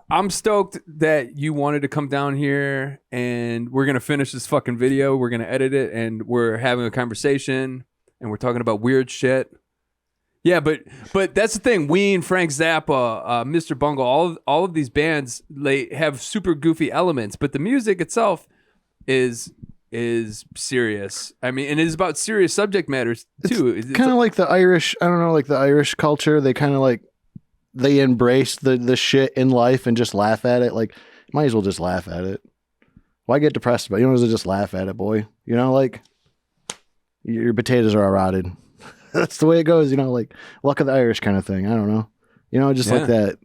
I'm stoked that you wanted to come down here and we're going to finish this fucking video. We're going to edit it and we're having a conversation and we're talking about weird shit. Yeah, but that's the thing. Ween, Frank Zappa, Mr. Bungle, all of these bands, they have super goofy elements, but the music itself is serious. I mean, and it is about serious subject matters too. It's kind of like the Irish, I don't know, like the Irish culture. They kind of like, they embrace the shit in life and just laugh at it. Like, might as well just laugh at it. Why get depressed about it? You might as well just laugh at it, boy. You know, like, your potatoes are all rotted. That's the way it goes, you know, like, luck of the Irish kind of thing. I don't know. You know, just like that.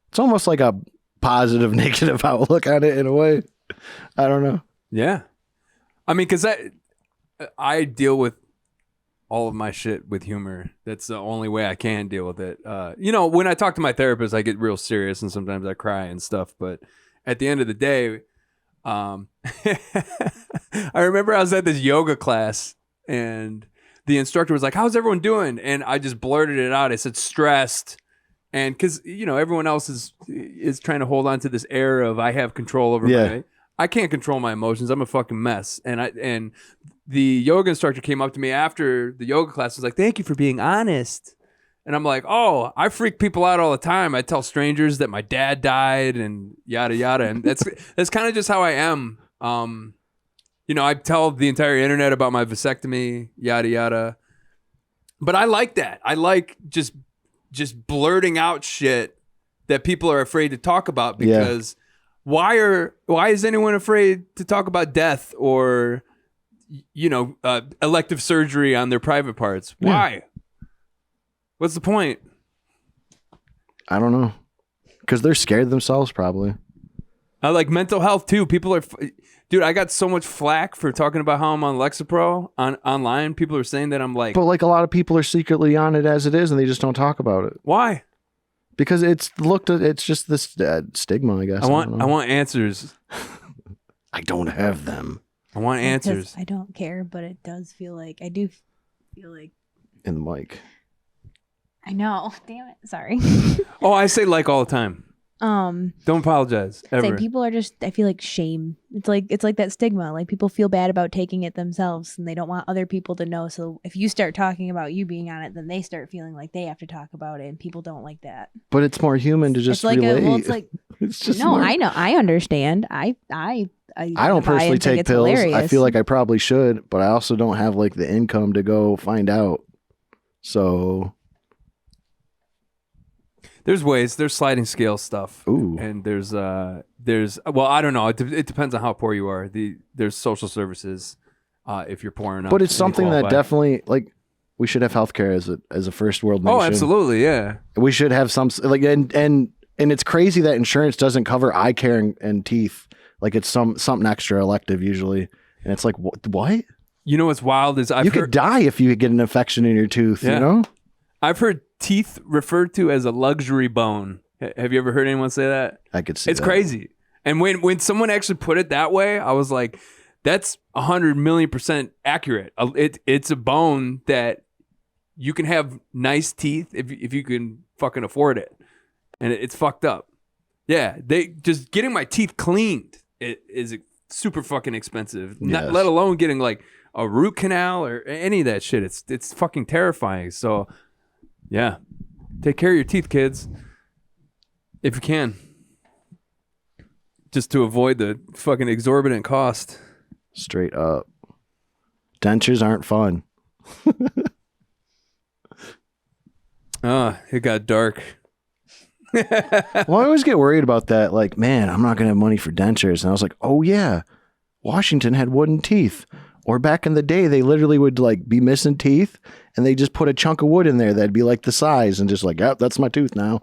It's almost like a positive, negative outlook on it in a way. I don't know. Yeah. I mean, because I deal with all of my shit with humor. That's the only way I can deal with it. You know, when I talk to my therapist, I get real serious and sometimes I cry and stuff. But at the end of the day, I remember I was at this yoga class and the instructor was like, how's everyone doing? And I just blurted it out. I said, stressed. And because, you know, everyone else is trying to hold on to this air of I have control over my... I can't control my emotions. I'm a fucking mess. And the yoga instructor came up to me after the yoga class and was like, thank you for being honest. And I'm like, oh, I freak people out all the time. I tell strangers that my dad died and yada, yada. And that's kind of just how I am. You know, I tell the entire internet about my vasectomy, yada, yada. But I like that. I like just blurting out shit that people are afraid to talk about because... Why is anyone afraid to talk about death or, you know, elective surgery on their private parts? Why? What's the point? I don't know. Because they're scared themselves, probably. I like mental health too. People are, dude. I got so much flack for talking about how I'm on Lexapro online. People are saying that I'm like, but like a lot of people are secretly on it as it is, and they just don't talk about it. Why? Because it's just this stigma, I guess. I want answers. I don't have them. I want answers. I don't care, but it does feel like I do feel like in the mic. I know. Damn it. Sorry. Oh, I say like all the time. Don't apologize ever. Like people are just, I feel like shame. It's like that stigma. Like people feel bad about taking it themselves and they don't want other people to know. So if you start talking about you being on it, then they start feeling like they have to talk about it and people don't like that. But it's more human to just it's like relate. it's like, it's just no, more... I know. I understand. I don't personally take pills. Hilarious. I feel like I probably should, but I also don't have like the income to go find out. So There's ways. There's sliding scale stuff. Ooh. And there's well, I don't know. It depends on how poor you are. There's social services if you're poor enough. But it's something that qualify. definitely like we should have healthcare as a first world nation. Oh, absolutely, yeah. We should have some like and it's crazy that insurance doesn't cover eye care and teeth. Like it's something extra elective usually, and it's like what? You know what's wild is you could die if you get an infection in your tooth. Yeah. You know, I've heard teeth referred to as a luxury bone. Have you ever heard anyone say that? I could see it's that. crazy. And when someone actually put it that way, I was like, that's 100,000,000% accurate. It's a bone that you can have nice teeth if you can fucking afford it, and it's fucked up. Yeah, they just getting my teeth cleaned. It is super fucking expensive. Yes. Not let alone getting like a root canal or any of that shit. It's fucking terrifying. So, yeah, take care of your teeth, kids, if you can, just to avoid the fucking exorbitant cost. Straight up, dentures aren't fun. It got dark. Well, I always get worried about that. Like, man, I'm not going to have money for dentures. And I was like, oh, yeah, Washington had wooden teeth. Or back in the day, they literally would like be missing teeth and they just put a chunk of wood in there that'd be like the size and just like, yep, that's my tooth now.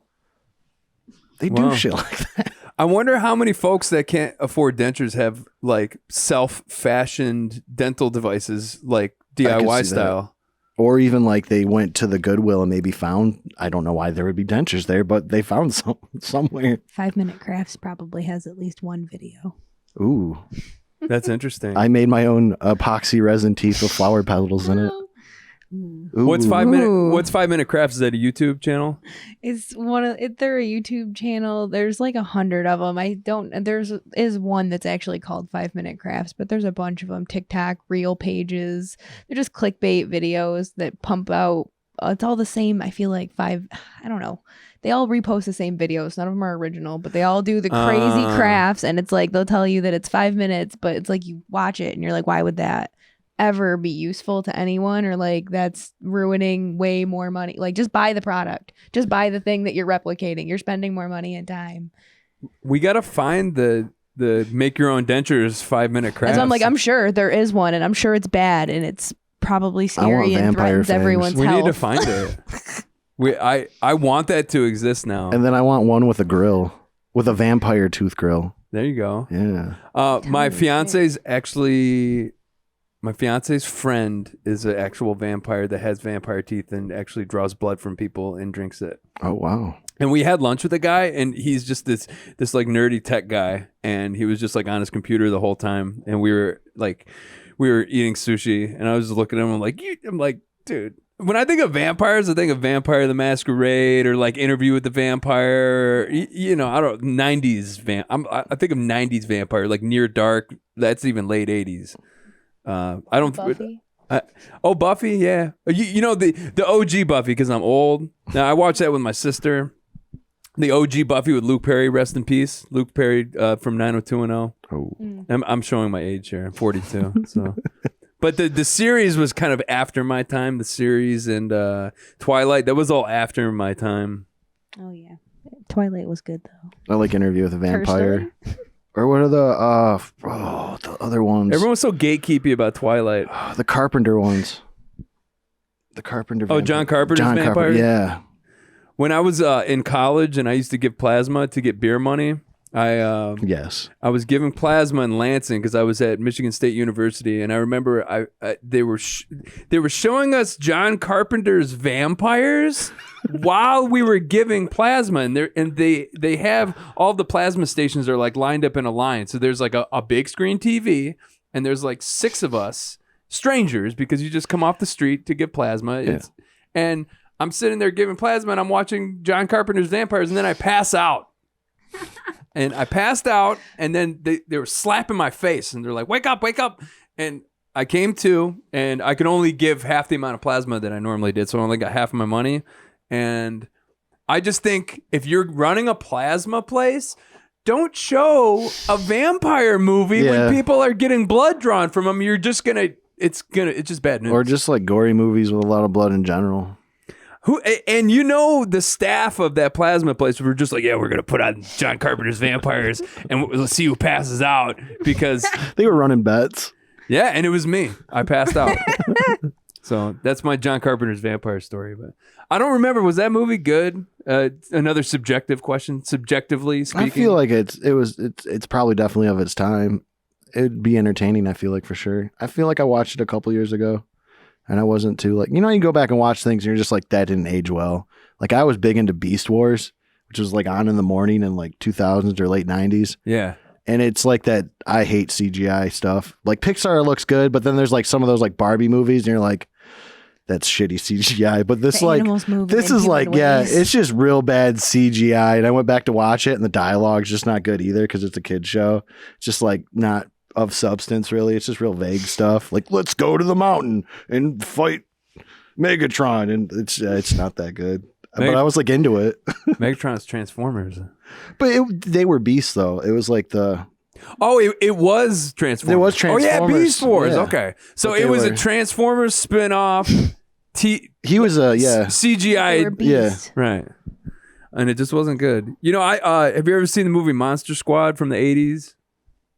They do shit like that. I wonder how many folks that can't afford dentures have like self-fashioned dental devices, like DIY style. That. Or even like they went to the Goodwill and maybe found, I don't know why there would be dentures there, but they found somewhere. 5 Minute Crafts probably has at least one video. Ooh. That's interesting. I made my own epoxy resin teeth with flower petals in it. Ooh. What's 5 Minute Crafts? Is that a YouTube channel? It's they're a YouTube channel. There's like 100 of them. There's one that's actually called 5 Minute Crafts, but there's a bunch of them. TikTok, reel pages. They're just clickbait videos that pump out. It's all the same. I feel like I don't know. They all repost the same videos. None of them are original, but they all do the crazy crafts. And it's like, they'll tell you that it's 5 minutes, but it's like you watch it and you're like, why would that ever be useful to anyone? Or like, that's ruining way more money. Like, just buy the product. Just buy the thing that you're replicating. You're spending more money and time. We got to find the make your own dentures 5 Minute Crafts. So I'm like, I'm sure there is one and I'm sure it's bad and it's probably scary and threatens everyone's health. We need to find it. I want that to exist now. And then I want one with a grill, with a vampire tooth grill. There you go. Yeah. My fiance's friend is an actual vampire that has vampire teeth and actually draws blood from people and drinks it. Oh, wow. And we had lunch with a guy, and he's just this like nerdy tech guy, and he was just like on his computer the whole time, and we were eating sushi, and I was just looking at him. I'm like, dude. When I think of vampires, I think of Vampire the Masquerade or like Interview with the Vampire. You know, I don't 90s I think of 90s vampire, like Near Dark. That's even late 80s. I don't. Buffy? Buffy, yeah. You know the OG Buffy because I'm old. Now I watched that with my sister. The OG Buffy with Luke Perry, rest in peace. Luke Perry from 90210. Oh, I'm showing my age here. I'm 42. So. But the series was kind of after my time. The series and Twilight, that was all after my time. Oh, yeah. Twilight was good, though. I like Interview with a Vampire. Or what are the other ones? Everyone was so gatekeepy about Twilight. The Carpenter ones. The Carpenter Vampire. Oh, John Carpenter's Vampire? Yeah. When I was in college and I used to give plasma to get beer money, I was giving plasma in Lansing because I was at Michigan State University, and I remember they were showing us John Carpenter's Vampires while we were giving plasma, and they have all the plasma stations are like lined up in a line. So there's like a big screen TV, and there's like 6 of us strangers because you just come off the street to give plasma. Yeah. And I'm sitting there giving plasma, and I'm watching John Carpenter's Vampires, and then I pass out. And I passed out, and then they were slapping my face, and they're like, wake up. And I came to, and I could only give half the amount of plasma that I normally did, so I only got half of my money. And I just think if you're running a plasma place, don't show a vampire movie when people are getting blood drawn from them. You're just it's just bad news. Or just like gory movies with a lot of blood in general. And the staff of that plasma place were just like, yeah, we're gonna put on John Carpenter's vampires and let's see who passes out, because they were running bets. Yeah, and it was me. I passed out. So that's my John Carpenter's vampire story. But I don't remember. Was that movie good? Another subjective question. Subjectively speaking, I feel like it's probably definitely of its time. It'd be entertaining. I feel like for sure. I feel like I watched it a couple years ago, and I wasn't too like, you go back and watch things, and you're just like, that didn't age well. Like I was big into Beast Wars, which was like on in the morning in like 2000s or late 90s. Yeah. And it's like that. I hate CGI stuff. Like Pixar looks good, but then there's like some of those like Barbie movies, and you're like, that's shitty CGI. But this this is like, yeah, it's just real bad CGI. And I went back to watch it, and the dialogue's just not good either because it's a kid's show. It's just like not of substance really. It's just real vague stuff. Like, let's go to the mountain and fight Megatron, and it's not that good. But I was like into it. Megatron's Transformers. But they were beasts though. It was like the... Oh, it was Transformers. It was Transformers. Oh, yeah, Beast Wars. Yeah. Okay. So it was a Transformers spin-off. He was a, yeah. CGI. Yeah. Right. And it just wasn't good. Have you ever seen the movie Monster Squad from the 80s?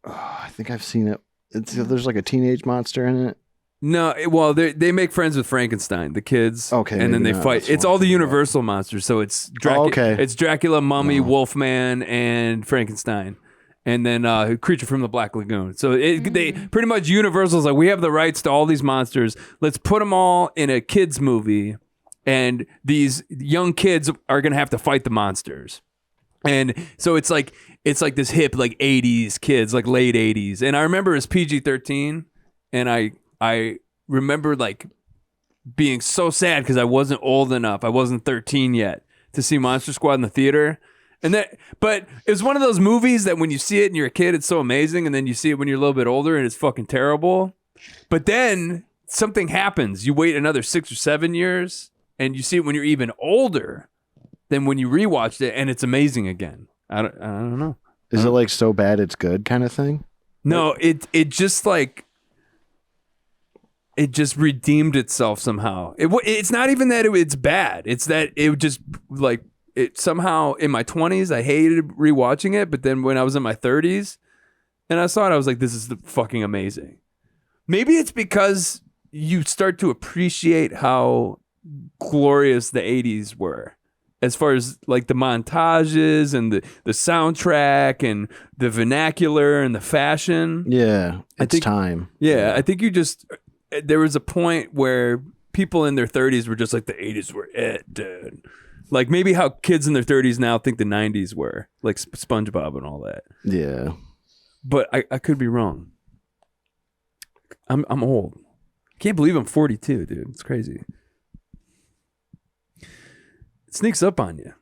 Oh, I think I've seen it. There's like a teenage monster in it. No, they make friends with Frankenstein, the kids. Okay. And then they fight. It's all the Universal monsters. So it's Dracula, it's Dracula, Mummy, Wolfman, and Frankenstein. And then Creature from the Black Lagoon. So they pretty much Universal's like, we have the rights to all these monsters. Let's put them all in a kids movie, and these young kids are gonna have to fight the monsters. And so it's like this hip like 80s kids, like late 80s. And I remember it's PG-13, and I remember like being so sad because I wasn't old enough. I wasn't 13 yet to see Monster Squad in the theater. But it was one of those movies that when you see it and you're a kid, it's so amazing. And then you see it when you're a little bit older and it's fucking terrible. But then something happens. You wait another 6 or 7 years and you see it when you're even older than when you rewatched it, and it's amazing again. I don't know. Is it like so bad it's good kind of thing? No, it just like... It just redeemed itself somehow. It's not even that it's bad. It's that it just like... It somehow in my 20s I hated rewatching it, but then when I was in my 30s and I saw it, I was like, this is fucking amazing. Maybe it's because you start to appreciate how glorious the 80s were, as far as like the montages and the soundtrack and the vernacular and the fashion. Yeah, it's time. Yeah, I think there was a point where people in their 30s were just like, the 80s were it, dude. Like maybe how kids in their 30s now think the 90s were, like SpongeBob and all that. Yeah. But I could be wrong. I'm old. Can't believe I'm 42, dude. It's crazy. It sneaks up on you.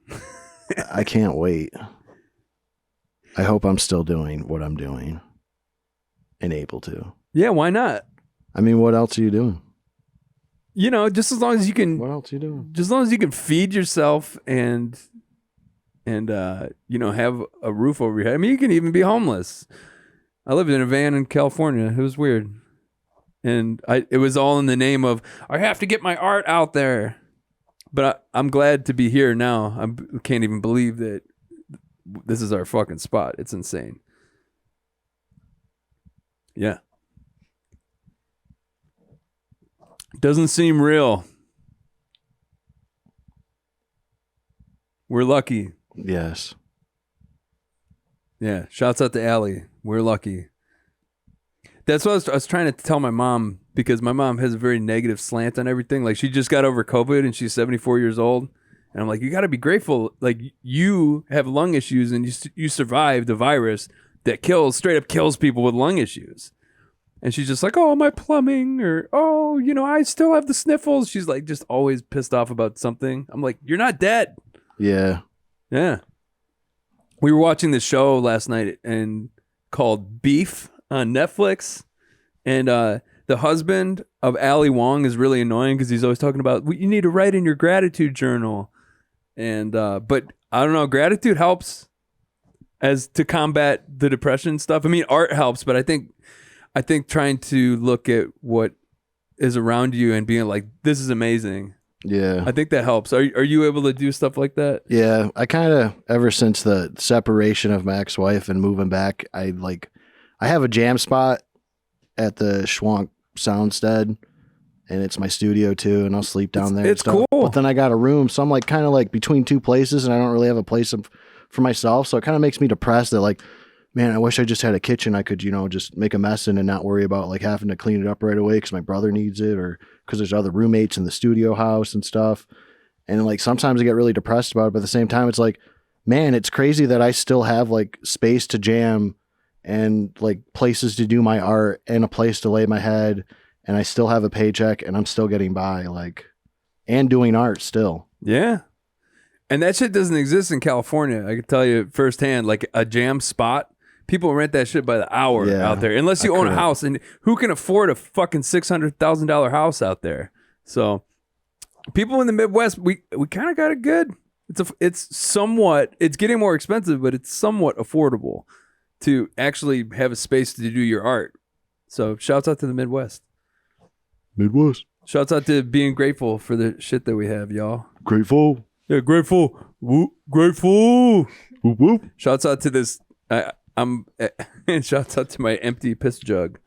I can't wait. I hope I'm still doing what I'm doing and able to. Yeah, why not? I mean, what else are you doing? Just as long as you can. What else are you doing? Just as long as you can feed yourself and have a roof over your head. I mean, you can even be homeless. I lived in a van in California. It was weird, and it was all in the name of I have to get my art out there. But I'm glad to be here now. I can't even believe that this is our fucking spot. It's insane. Yeah. Doesn't seem real. We're lucky. Yes. Yeah. Shouts out to Allie. We're lucky. That's what I was trying to tell my mom, because my mom has a very negative slant on everything. Like, she just got over COVID and she's 74 years old. And I'm like, you got to be grateful. Like, you have lung issues and you survived a virus that straight up kills people with lung issues. And she's just like, oh, my plumbing, or, oh, I still have the sniffles. She's like, just always pissed off about something. I'm like, you're not dead. Yeah. Yeah. We were watching this show last night called Beef on Netflix. And the husband of Ali Wong is really annoying because he's always talking about, you need to write in your gratitude journal. And, but I don't know, gratitude helps as to combat the depression stuff. I mean, art helps, but I think trying to look at what is around you and being like, this is amazing. Yeah. I think that helps. Are you able to do stuff like that? Yeah. I kind of, ever since the separation of my ex-wife and moving back, I have a jam spot at the Schwank Soundstead, and it's my studio too, and I'll sleep down there. It's cool. But then I got a room, so I'm like kind of like between two places, and I don't really have a place for myself. So it kind of makes me depressed that like, man, I wish I just had a kitchen I could, just make a mess in and not worry about like having to clean it up right away because my brother needs it or because there's other roommates in the studio house and stuff. And like sometimes I get really depressed about it, but at the same time, it's like, man, it's crazy that I still have like space to jam and like places to do my art and a place to lay my head, and I still have a paycheck and I'm still getting by, like, and doing art still. Yeah. And that shit doesn't exist in California. I can tell you firsthand, like a jam spot. People rent that shit by the hour out there, unless you own a house. And who can afford a fucking $600,000 house out there? So people in the Midwest, we kind of got it good. It's getting more expensive, but it's somewhat affordable to actually have a space to do your art. So shouts out to the Midwest. Shouts out to being grateful for the shit that we have, y'all. Grateful. Yeah, grateful. Woo, grateful. Whoop, whoop. Shouts out to this. Shouts out to my empty piss jug.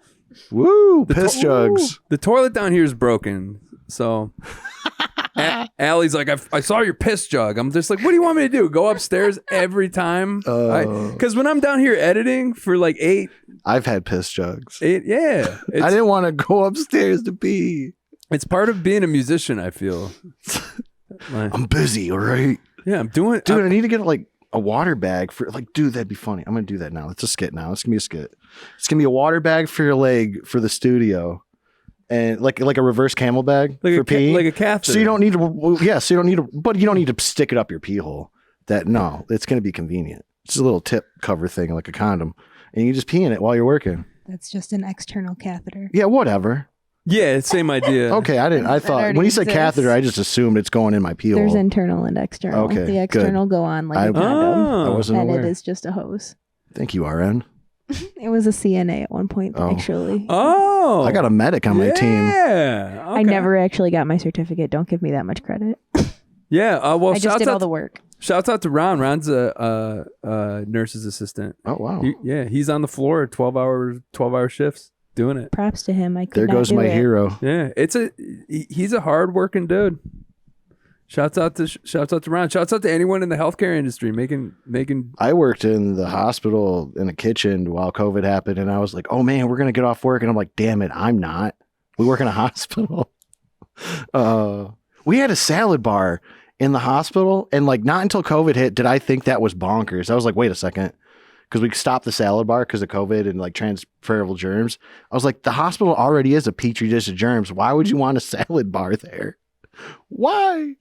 Woo, piss jugs. The toilet down here is broken. So Allie's like, I saw your piss jug. I'm just like, what do you want me to do? Go upstairs every time? Because when I'm down here editing for like 8. I've had piss jugs. 8, yeah. I didn't want to go upstairs to pee. It's part of being a musician, I feel. I'm busy, all right? Yeah, I'm doing... Dude, I need to get like a water bag for like, dude, that'd be funny. I'm going to do that now. It's a skit now. It's going to be a skit. It's going to be a water bag for your leg for the studio. And like a reverse camel bag for pee. Like a catheter. So you don't need to, but you don't need to stick it up your pee hole. It's going to be convenient. It's a little tip cover thing, like a condom. And you just pee in it while you're working. That's just an external catheter. Yeah, whatever. Yeah, same idea. Okay, I thought when you said catheter, I just assumed it's going in my pee hole. There's internal and external. Okay, the external go on like a condom. I wasn't aware. And it is just a hose. Thank you, RN. It was a CNA at one point, actually. Oh. I got a medic on my team. Yeah. Okay. I never actually got my certificate. Don't give me that much credit. Yeah. Well, I just did all the work. Shouts out to Ron. Ron's a nurse's assistant. Oh, wow. He's on the floor 12-hour shifts doing it. Props to him. There goes my hero. Yeah. He's a hard-working dude. Shouts out to Ron. Shouts out to anyone in the healthcare industry making. I worked in the hospital in a kitchen while COVID happened, and I was like, "Oh man, we're gonna get off work," and I'm like, "Damn it, I'm not." We work in a hospital. We had a salad bar in the hospital, and like not until COVID hit did I think that was bonkers. I was like, "Wait a second," because we stopped the salad bar because of COVID and like transferable germs. I was like, "The hospital already is a petri dish of germs. Why would you want a salad bar there?" Why?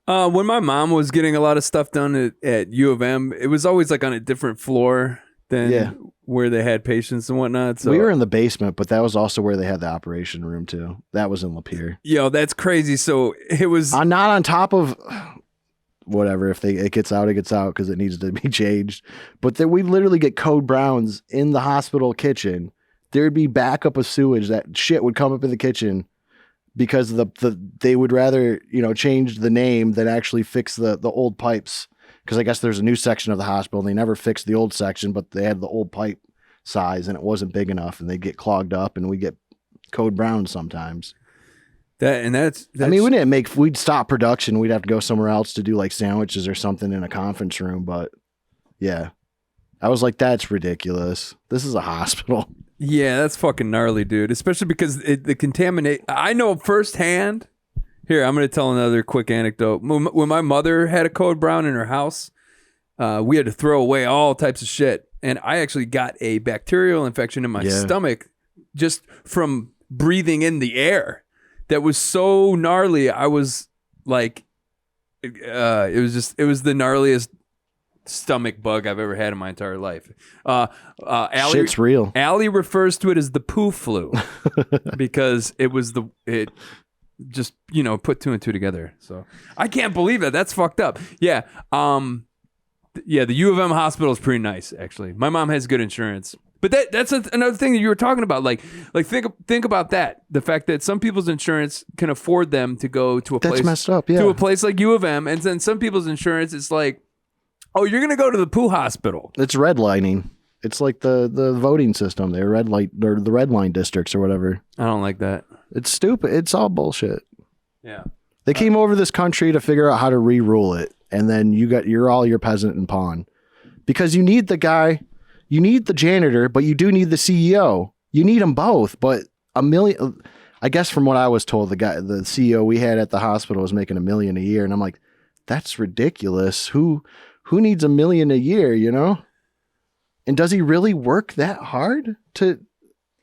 When my mom was getting a lot of stuff done at U of M, it was always like on a different floor than where they had patients and whatnot. So we were in the basement, but that was also where they had the operation room too. That was in Lapeer. Yo, that's crazy. So it was not on top of whatever. If it gets out, it gets out because it needs to be changed. But then we literally get code browns in the hospital kitchen. There'd be backup of sewage. That shit would come up in the kitchen. Because they would rather change the name than actually fix the old pipes, because I guess there's a new section of the hospital and they never fixed the old section, but they had the old pipe size and it wasn't big enough and they get clogged up and we get code brown sometimes. That's I mean, we'd stop production, we'd have to go somewhere else to do like sandwiches or something in a conference room, but yeah, I was like, that's ridiculous. This is a hospital. Yeah, that's fucking gnarly, dude. Especially because the contaminate. I know firsthand. Here, I'm going to tell another quick anecdote. When my mother had a code brown in her house, we had to throw away all types of shit. And I actually got a bacterial infection in my stomach just from breathing in the air. That was so gnarly. I was like, it was the gnarliest stomach bug I've ever had in my entire life. Shit's real. Allie refers to it as the poo flu because it just put 2 and 2 together. So I can't believe that. That's fucked up. Yeah. The U of M hospital is pretty nice actually. My mom has good insurance. But that's another thing that you were talking about. Like think about that. The fact that some people's insurance can afford them to go to a place. That's messed up. Yeah. To a place like U of M, and then some people's insurance is like, oh, you're gonna go to the Pooh Hospital. It's redlining. It's like the voting system. They're red light or the red line districts or whatever. I don't like that. It's stupid. It's all bullshit. Yeah. They came over this country to figure out how to re-rule it, and then you're all your peasant and pawn, because you need the guy, you need the janitor, but you do need the CEO. You need them both. But I guess from what I was told, the CEO we had at the hospital was making $1 million a year, and I'm like, that's ridiculous. Who needs $1 million a year? You know. And does he really work that hard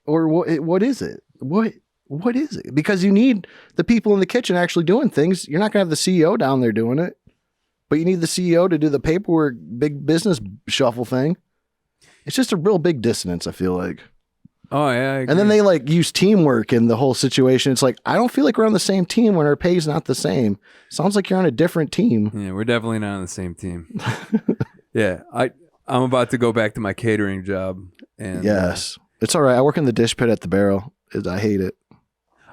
or what is it? What is it? Because you need the people in the kitchen actually doing things. You're not going to have the CEO down there doing it, but you need the CEO to do the paperwork, big business shuffle thing. It's just a real big dissonance, I feel like. Oh, yeah. I agree. And then they like use teamwork in the whole situation. It's like, I don't feel like we're on the same team when our pay's not the same. Sounds like you're on a different team. Yeah, we're definitely not on the same team. Yeah. I'm about to go back to my catering job. And yes. It's all right. I work in the dish pit at the Barrel. I hate it.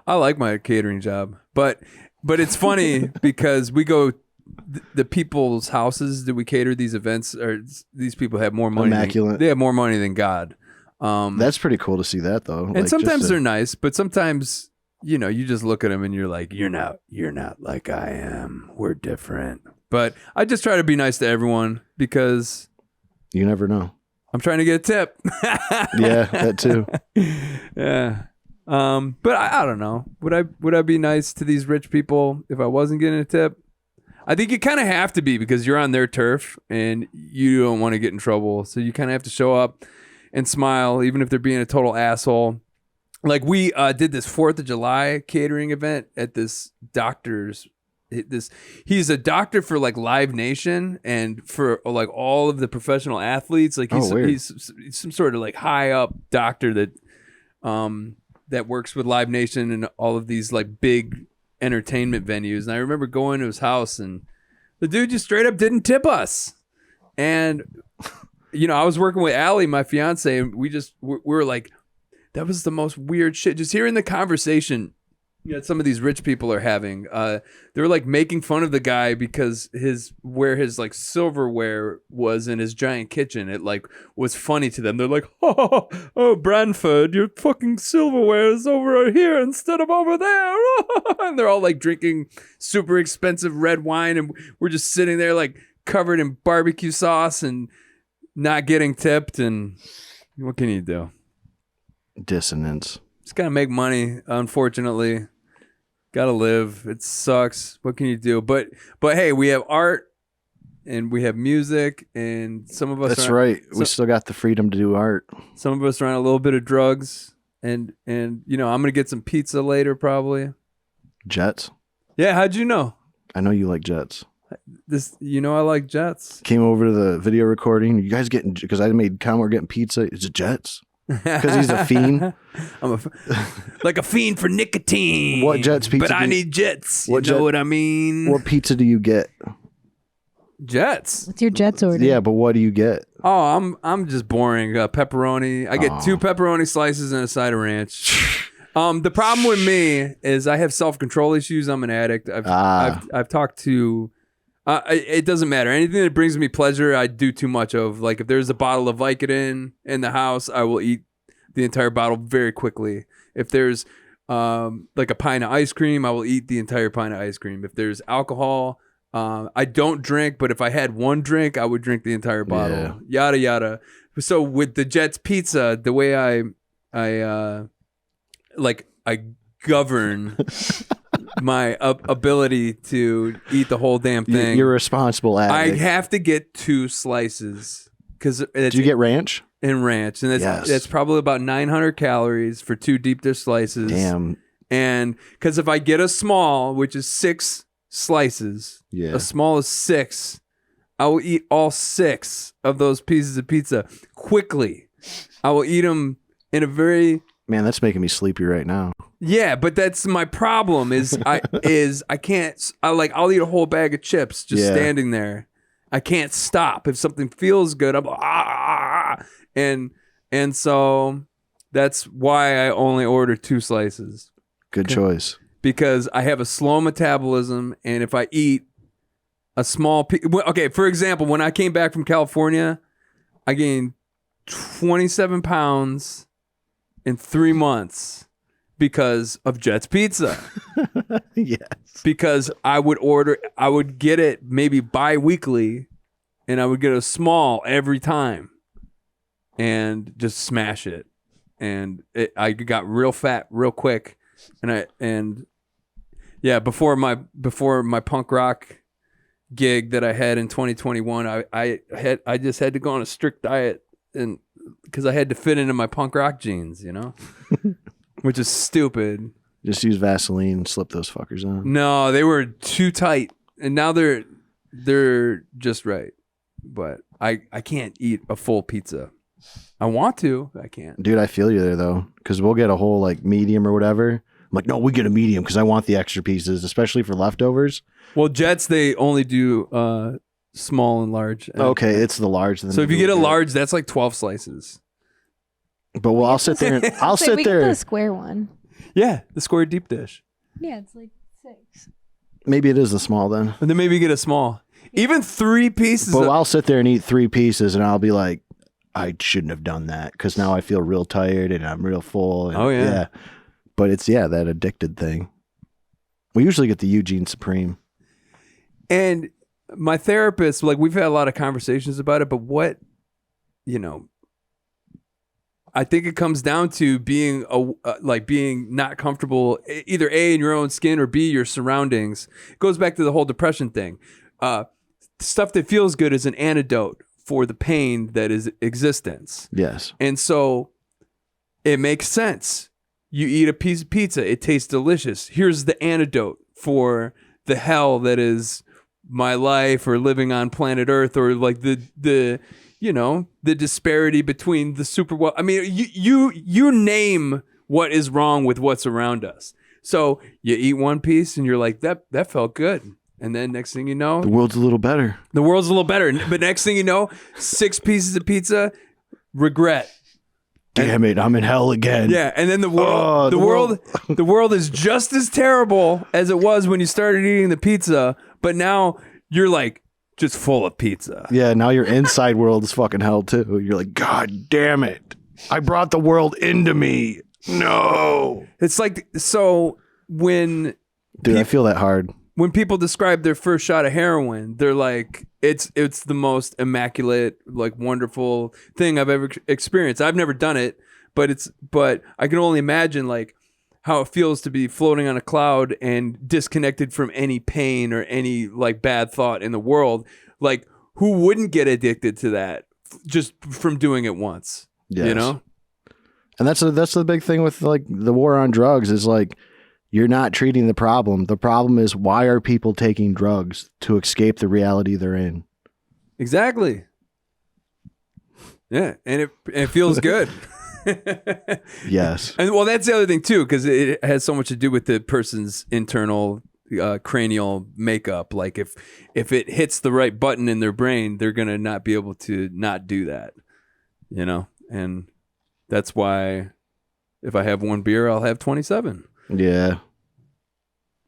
I like my catering job, but it's funny because we go the people's houses that we cater these events, or these people have more money. Immaculate. They have more money than God. That's pretty cool to see that, though. And sometimes they're nice, but sometimes, you know, you just look at them and you're like, you're not like I am. We're different. But I just try to be nice to everyone because you never know. I'm trying to get a tip. Yeah, that too. Yeah. But I don't know. Would I be nice to these rich people if I wasn't getting a tip? I think you kind of have to be, because you're on their turf and you don't want to get in trouble. So you kind of have to show up and smile, even if they're being a total asshole. Like we did this 4th of July catering event at this doctor's. He's a doctor for like Live Nation and for like all of the professional athletes. Like he's some sort of like high up doctor that works with Live Nation and all of these like big entertainment venues. And I remember going to his house and the dude just straight up didn't tip us. And you know, I was working with Allie, my fiance, and we were like, that was the most weird shit. Just hearing the conversation, you know, some of these rich people are having. They were like making fun of the guy because where his like silverware was in his giant kitchen, it like was funny to them. They're like, oh, Branford, your fucking silverware is over here instead of over there. And they're all like drinking super expensive red wine, and we're just sitting there like covered in barbecue sauce and not getting tipped. And what can you do? Dissonance. Just gotta make money, unfortunately. Gotta live. It sucks. What can you do? But hey, we have art and we have music, and some of us. That's right. We still got the freedom to do art. Some of us are on a little bit of drugs, and you know, I'm gonna get some pizza later, probably. Jets. Yeah, how'd you know? I know you like Jets. You know, I like Jets. Came over to the video recording. You guys getting? Because I made comment, we're getting pizza. Is it Jets? Because he's a fiend. I'm like a fiend for nicotine. What Jets pizza? But I need Jets. You know what I mean? What pizza do you get? Jets. What's your Jets order? Yeah, but what do you get? Oh, I'm just boring. Pepperoni. I get 2 pepperoni slices and a side of ranch. The problem with me is I have self-control issues. I'm an addict. I've talked to. It doesn't matter. Anything that brings me pleasure, I do too much of. Like if there's a bottle of Vicodin in the house, I will eat the entire bottle very quickly. If there's like a pint of ice cream, I will eat the entire pint of ice cream. If there's alcohol, I don't drink, but if I had one drink, I would drink the entire bottle. Yeah. Yada yada. So with the Jets pizza, the way I govern my ability to eat the whole damn thing. You're responsible addict. I have to get 2 slices. Do you get ranch? And ranch. And that's probably about 900 calories for 2 deep dish slices. Damn. And because if I get a small, which is 6 slices, a small is 6, I will eat all 6 of those pieces of pizza quickly. I will eat them in a very... Man, that's making me sleepy right now. Yeah, but that's my problem. I can't. I'll eat a whole bag of chips just standing there. I can't stop. If something feels good, I'm like, and And so that's why I only order 2 slices. Good choice. Because I have a slow metabolism, and if I eat a small piece... Okay, for example, when I came back from California, I gained 27 pounds in 3 months because of Jet's Pizza. Yes. Because I would get it maybe bi-weekly, and I would get a small every time and just smash it. And I got real fat real quick. Before my punk rock gig that I had in 2021, I just had to go on a strict diet, and because I had to fit into my punk rock jeans, which is stupid. Just use Vaseline and slip those fuckers on. No, they were too tight, and now they're just right. But I can't eat a full pizza. I want to, I can't. Dude, I feel you there though, because we'll get a whole like medium or whatever. I'm like, no, we get a medium because I want the extra pieces, especially for leftovers. Well, Jets, they only do small and large. Okay, it's the large. So if you get a large, that's like 12 slices. But I'll sit there and I'll sit we there. Get the square one. Yeah, the square deep dish. Yeah, it's like 6. Maybe it is the small then. And then maybe you get a small. Even 3 pieces. But I'll sit there and eat 3 pieces, and I'll be like, I shouldn't have done that because now I feel real tired and I'm real full. And, yeah. But it's that addicted thing. We usually get the Eugene Supreme. And my therapist, like, we've had a lot of conversations about it, but what, I think it comes down to being being not comfortable, either A, in your own skin, or B, your surroundings. It goes back to the whole depression thing. Stuff that feels good is an antidote for the pain that is existence. Yes. And so it makes sense. You eat a piece of pizza, it tastes delicious. Here's the antidote for the hell that is my life, or living on planet Earth, or like the disparity between the super well. I mean, you name what is wrong with what's around us. So you eat one piece and you're like, that felt good. And then next thing you know, the world's a little better. But next thing you know, 6 pieces of pizza, regret. Damn it, I'm in hell again. Yeah, and then the world is just as terrible as it was when you started eating the pizza, but now you're like just full of pizza. Yeah, now your inside world is fucking hell too. You're like, God damn it. I brought the world into me. No. It's like, so when... Dude, I feel that hard. When people describe their first shot of heroin, they're like, it's the most immaculate, like, wonderful thing I've ever experienced. I've never done it, but I can only imagine like how it feels to be floating on a cloud and disconnected from any pain or any like bad thought in the world. Like, who wouldn't get addicted to that just from doing it once? Yes. And that's the big thing with like the war on drugs is like, you're not treating the problem. The problem is, why are people taking drugs? To escape the reality they're in. Exactly. Yeah, and it feels good. Yes. And well, that's the other thing too, because it has so much to do with the person's internal cranial makeup. Like if it hits the right button in their brain, they're gonna not be able to not do that. And that's why if I have one beer, I'll have 27. Yeah.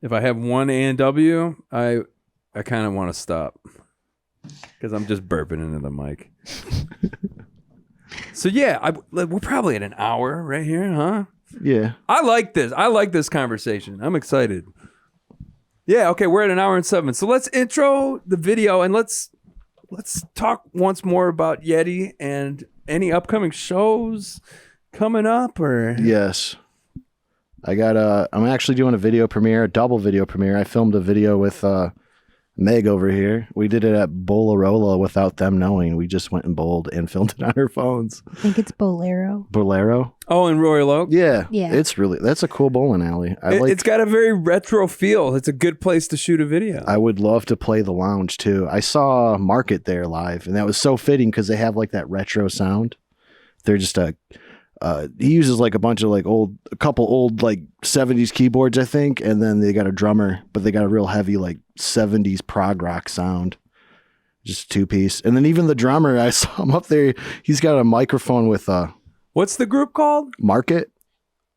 If I have one A&W, I kind of want to stop because I'm just burping into the mic. So yeah, we're probably at an hour right here, huh? Yeah. I like this. I like this conversation. I'm excited. Yeah. Okay, we're at an hour and 7. So let's intro the video and let's talk once more about Yeddie and any upcoming shows coming up. Or yes. I'm actually doing a double video premiere. I filmed a video with Meg over here. We did it at Bolarola without them knowing. We just went and bowled and filmed it on our phones. I think it's Bolero. Oh, in Royal Oak? Yeah. That's a cool bowling alley. It's got a very retro feel. It's a good place to shoot a video. I would love to play the lounge too. I saw Market there live, and that was so fitting because they have like that retro sound. They're just he uses like a bunch of like a couple old like 70s keyboards, I think, and then they got a drummer, but they got a real heavy like 70s prog rock sound. Just 2-piece. And then even the drummer, I saw him up there, he's got a microphone with What's the group called? Market.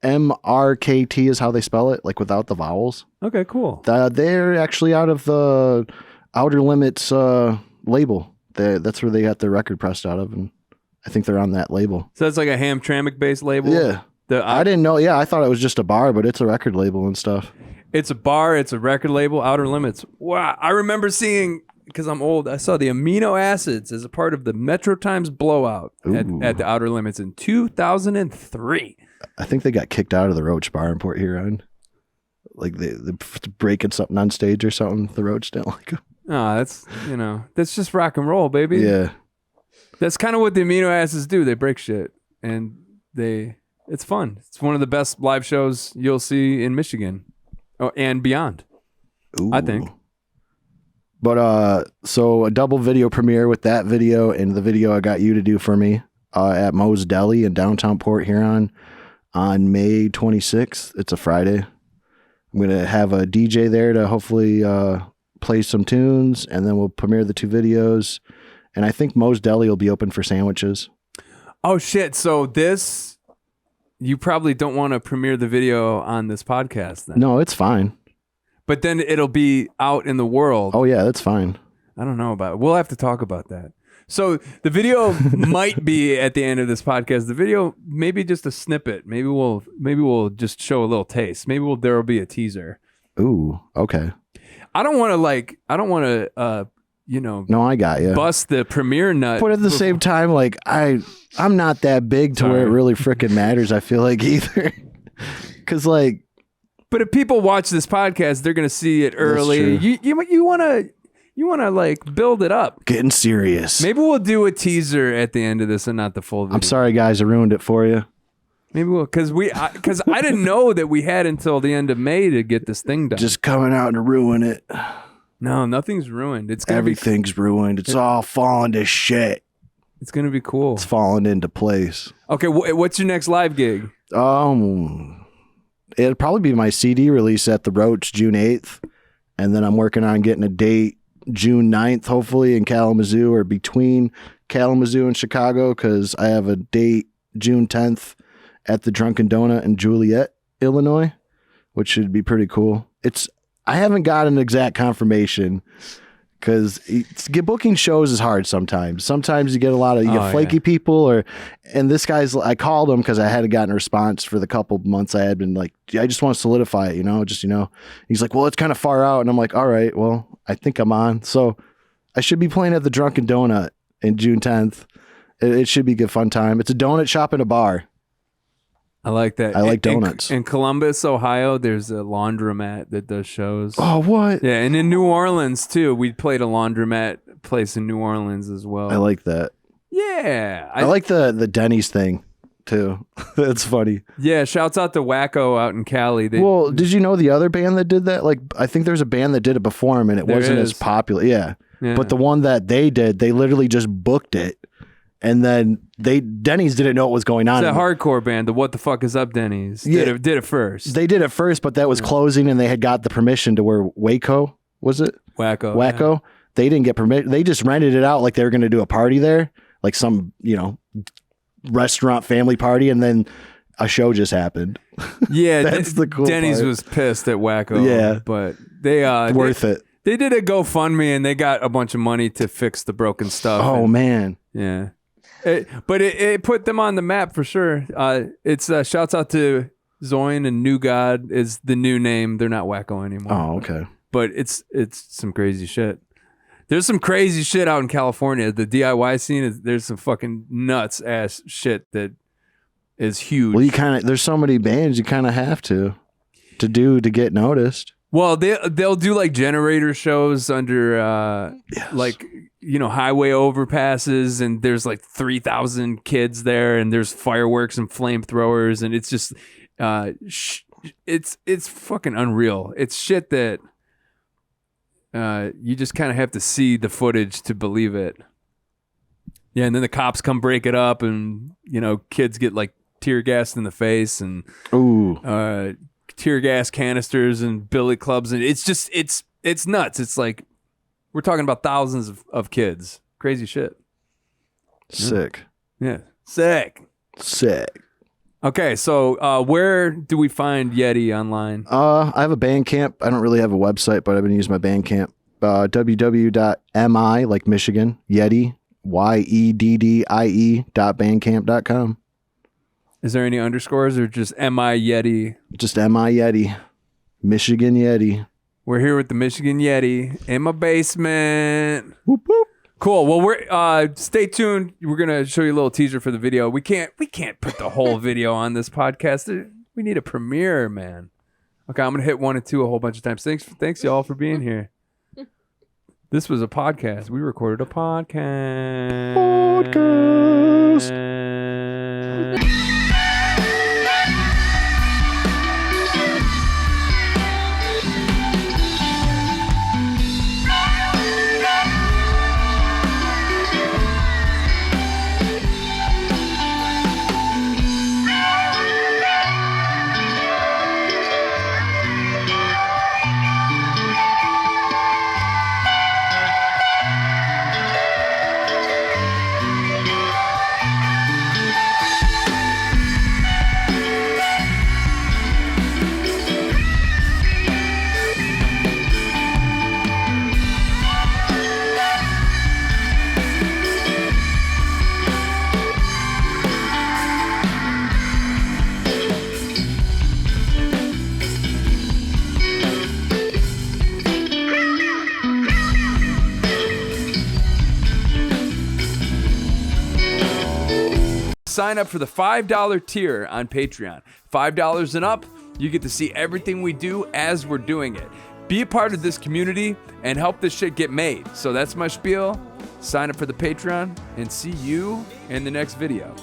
MRKT is how they spell it, like without the vowels. Okay, cool. They're actually out of the Outer Limits label. That's where they got their record pressed out of, and I think they're on that label. So that's like a Hamtramck based label? Yeah. I didn't know. Yeah, I thought it was just a bar, but it's a record label and stuff. It's a bar. It's a record label. Outer Limits. Wow. I remember seeing, because I'm old, I saw the amino acids as a part of the Metro Times blowout at the Outer Limits in 2003. I think they got kicked out of the Roach bar in Port Huron. Like they breaking something on stage or something. The Roach didn't like them. Oh, that's just rock and roll, baby. Yeah. That's kind of what the amino acids do. They break shit, and it's fun. It's one of the best live shows you'll see in Michigan, and beyond. Ooh. I think. But so a double video premiere with that video and the video I got you to do for me at Moe's Deli in downtown Port Huron on May 26th. It's a Friday. I'm gonna have a DJ there to hopefully play some tunes, and then we'll premiere the 2 videos. And I think Moe's Deli will be open for sandwiches. Oh shit! So you probably don't want to premiere the video on this podcast then. No, it's fine. But then it'll be out in the world. Oh yeah, that's fine. I don't know about it. We'll have to talk about that. So the video might be at the end of this podcast. The video, maybe just a snippet. Maybe we'll just show a little taste. Maybe there'll be a teaser. Ooh, okay. I don't want to No, I got you. Bust the premiere nut. But at the same time, like I'm not that big to where it really freaking matters. I feel like either, because like. But if people watch this podcast, they're gonna see it early. You wanna like build it up. Getting serious. Maybe we'll do a teaser at the end of this and not the full video. I'm sorry, guys, I ruined it for you. Maybe we'll, because I didn't know that we had until the end of May to get this thing done. Just coming out to ruin it. No, nothing's ruined. Everything's ruined. It's all falling to shit. It's gonna be cool. It's falling into place. Okay, what's your next live gig? It'll probably be my CD release at the Roach June 8th, and then I'm working on getting a date June 9th, hopefully in Kalamazoo or between Kalamazoo and Chicago, because I have a date June 10th at the Drunken Donut in Joliet, Illinois, which should be pretty cool. I haven't got an exact confirmation because booking shows is hard sometimes. Sometimes you get a lot of flaky people, and this guy's. I called him because I hadn't gotten a response for the couple months I had been like, I just want to solidify it, He's like, well, it's kind of far out, and I'm like, all right, well, I think I'm on. So I should be playing at the Drunken Donut in June 10th. It should be a good fun time. It's a donut shop and a bar. I like that. I like donuts. In Columbus, Ohio, there's a laundromat that does shows. Oh, what? Yeah, and in New Orleans, too. We played a laundromat place in New Orleans as well. I like that. Yeah. I like the Denny's thing, too. That's funny. Yeah, shouts out to Wacko out in Cali. Well, did you know the other band that did that? Like, I think there's a band that did it before him, and it wasn't as popular. Yeah. But the one that they did, they literally just booked it. And then Denny's didn't know what was going on. It's a hardcore band, the What the Fuck Is Up Denny's. Yeah. Did it first. They did it first, but that was closing, and they had got the permission to where Waco, was it? Wacko. Yeah. They didn't get permission. They just rented it out like they were going to do a party there, like some, restaurant family party, and then a show just happened. Yeah. That's the cool Denny's part. was pissed at Wacko. Yeah. But they... Worth it. They did a GoFundMe, and they got a bunch of money to fix the broken stuff. Oh, man. Yeah. But it put them on the map for sure. It's shouts out to Zoin and New God is the new name. They're not Wacko anymore. Oh, okay. But it's some crazy shit. There's some crazy shit out in California. The DIY scene there's some fucking nuts ass shit that is huge. Well, there's so many bands you kind of have to get noticed. Well, they'll do like generator shows under like highway overpasses, and there's like 3,000 kids there, and there's fireworks and flamethrowers, and it's just it's fucking unreal. It's shit that you just kind of have to see the footage to believe it. Yeah, and then the cops come break it up, and kids get like tear gassed in the face, and tear gas canisters and billy clubs, and it's just it's nuts. It's like we're talking about thousands of kids. Crazy shit. Sick. Yeah. Sick. Sick. Okay, so where do we find Yeddie online? I have a Bandcamp. I don't really have a website, but I've been using my Bandcamp. www.mi, like Michigan, Yeddie, YEDDIE.bandcamp.com. Is there any underscores or just MI Yeddie? Just MI Yeddie. Michigan Yeddie. We're here with the Michigan Yeddie in my basement. Whoop, whoop. Cool. Well, we're stay tuned. We're gonna show you a little teaser for the video. We can't put the whole video on this podcast. We need a premiere, man. Okay, I'm gonna hit 1 and 2 a whole bunch of times. Thanks y'all for being here. This was a podcast. We recorded a podcast. Sign up for the $5 tier on Patreon. $5 and up, you get to see everything we do as we're doing it. Be a part of this community and help this shit get made. So that's my spiel. Sign up for the Patreon and see you in the next video.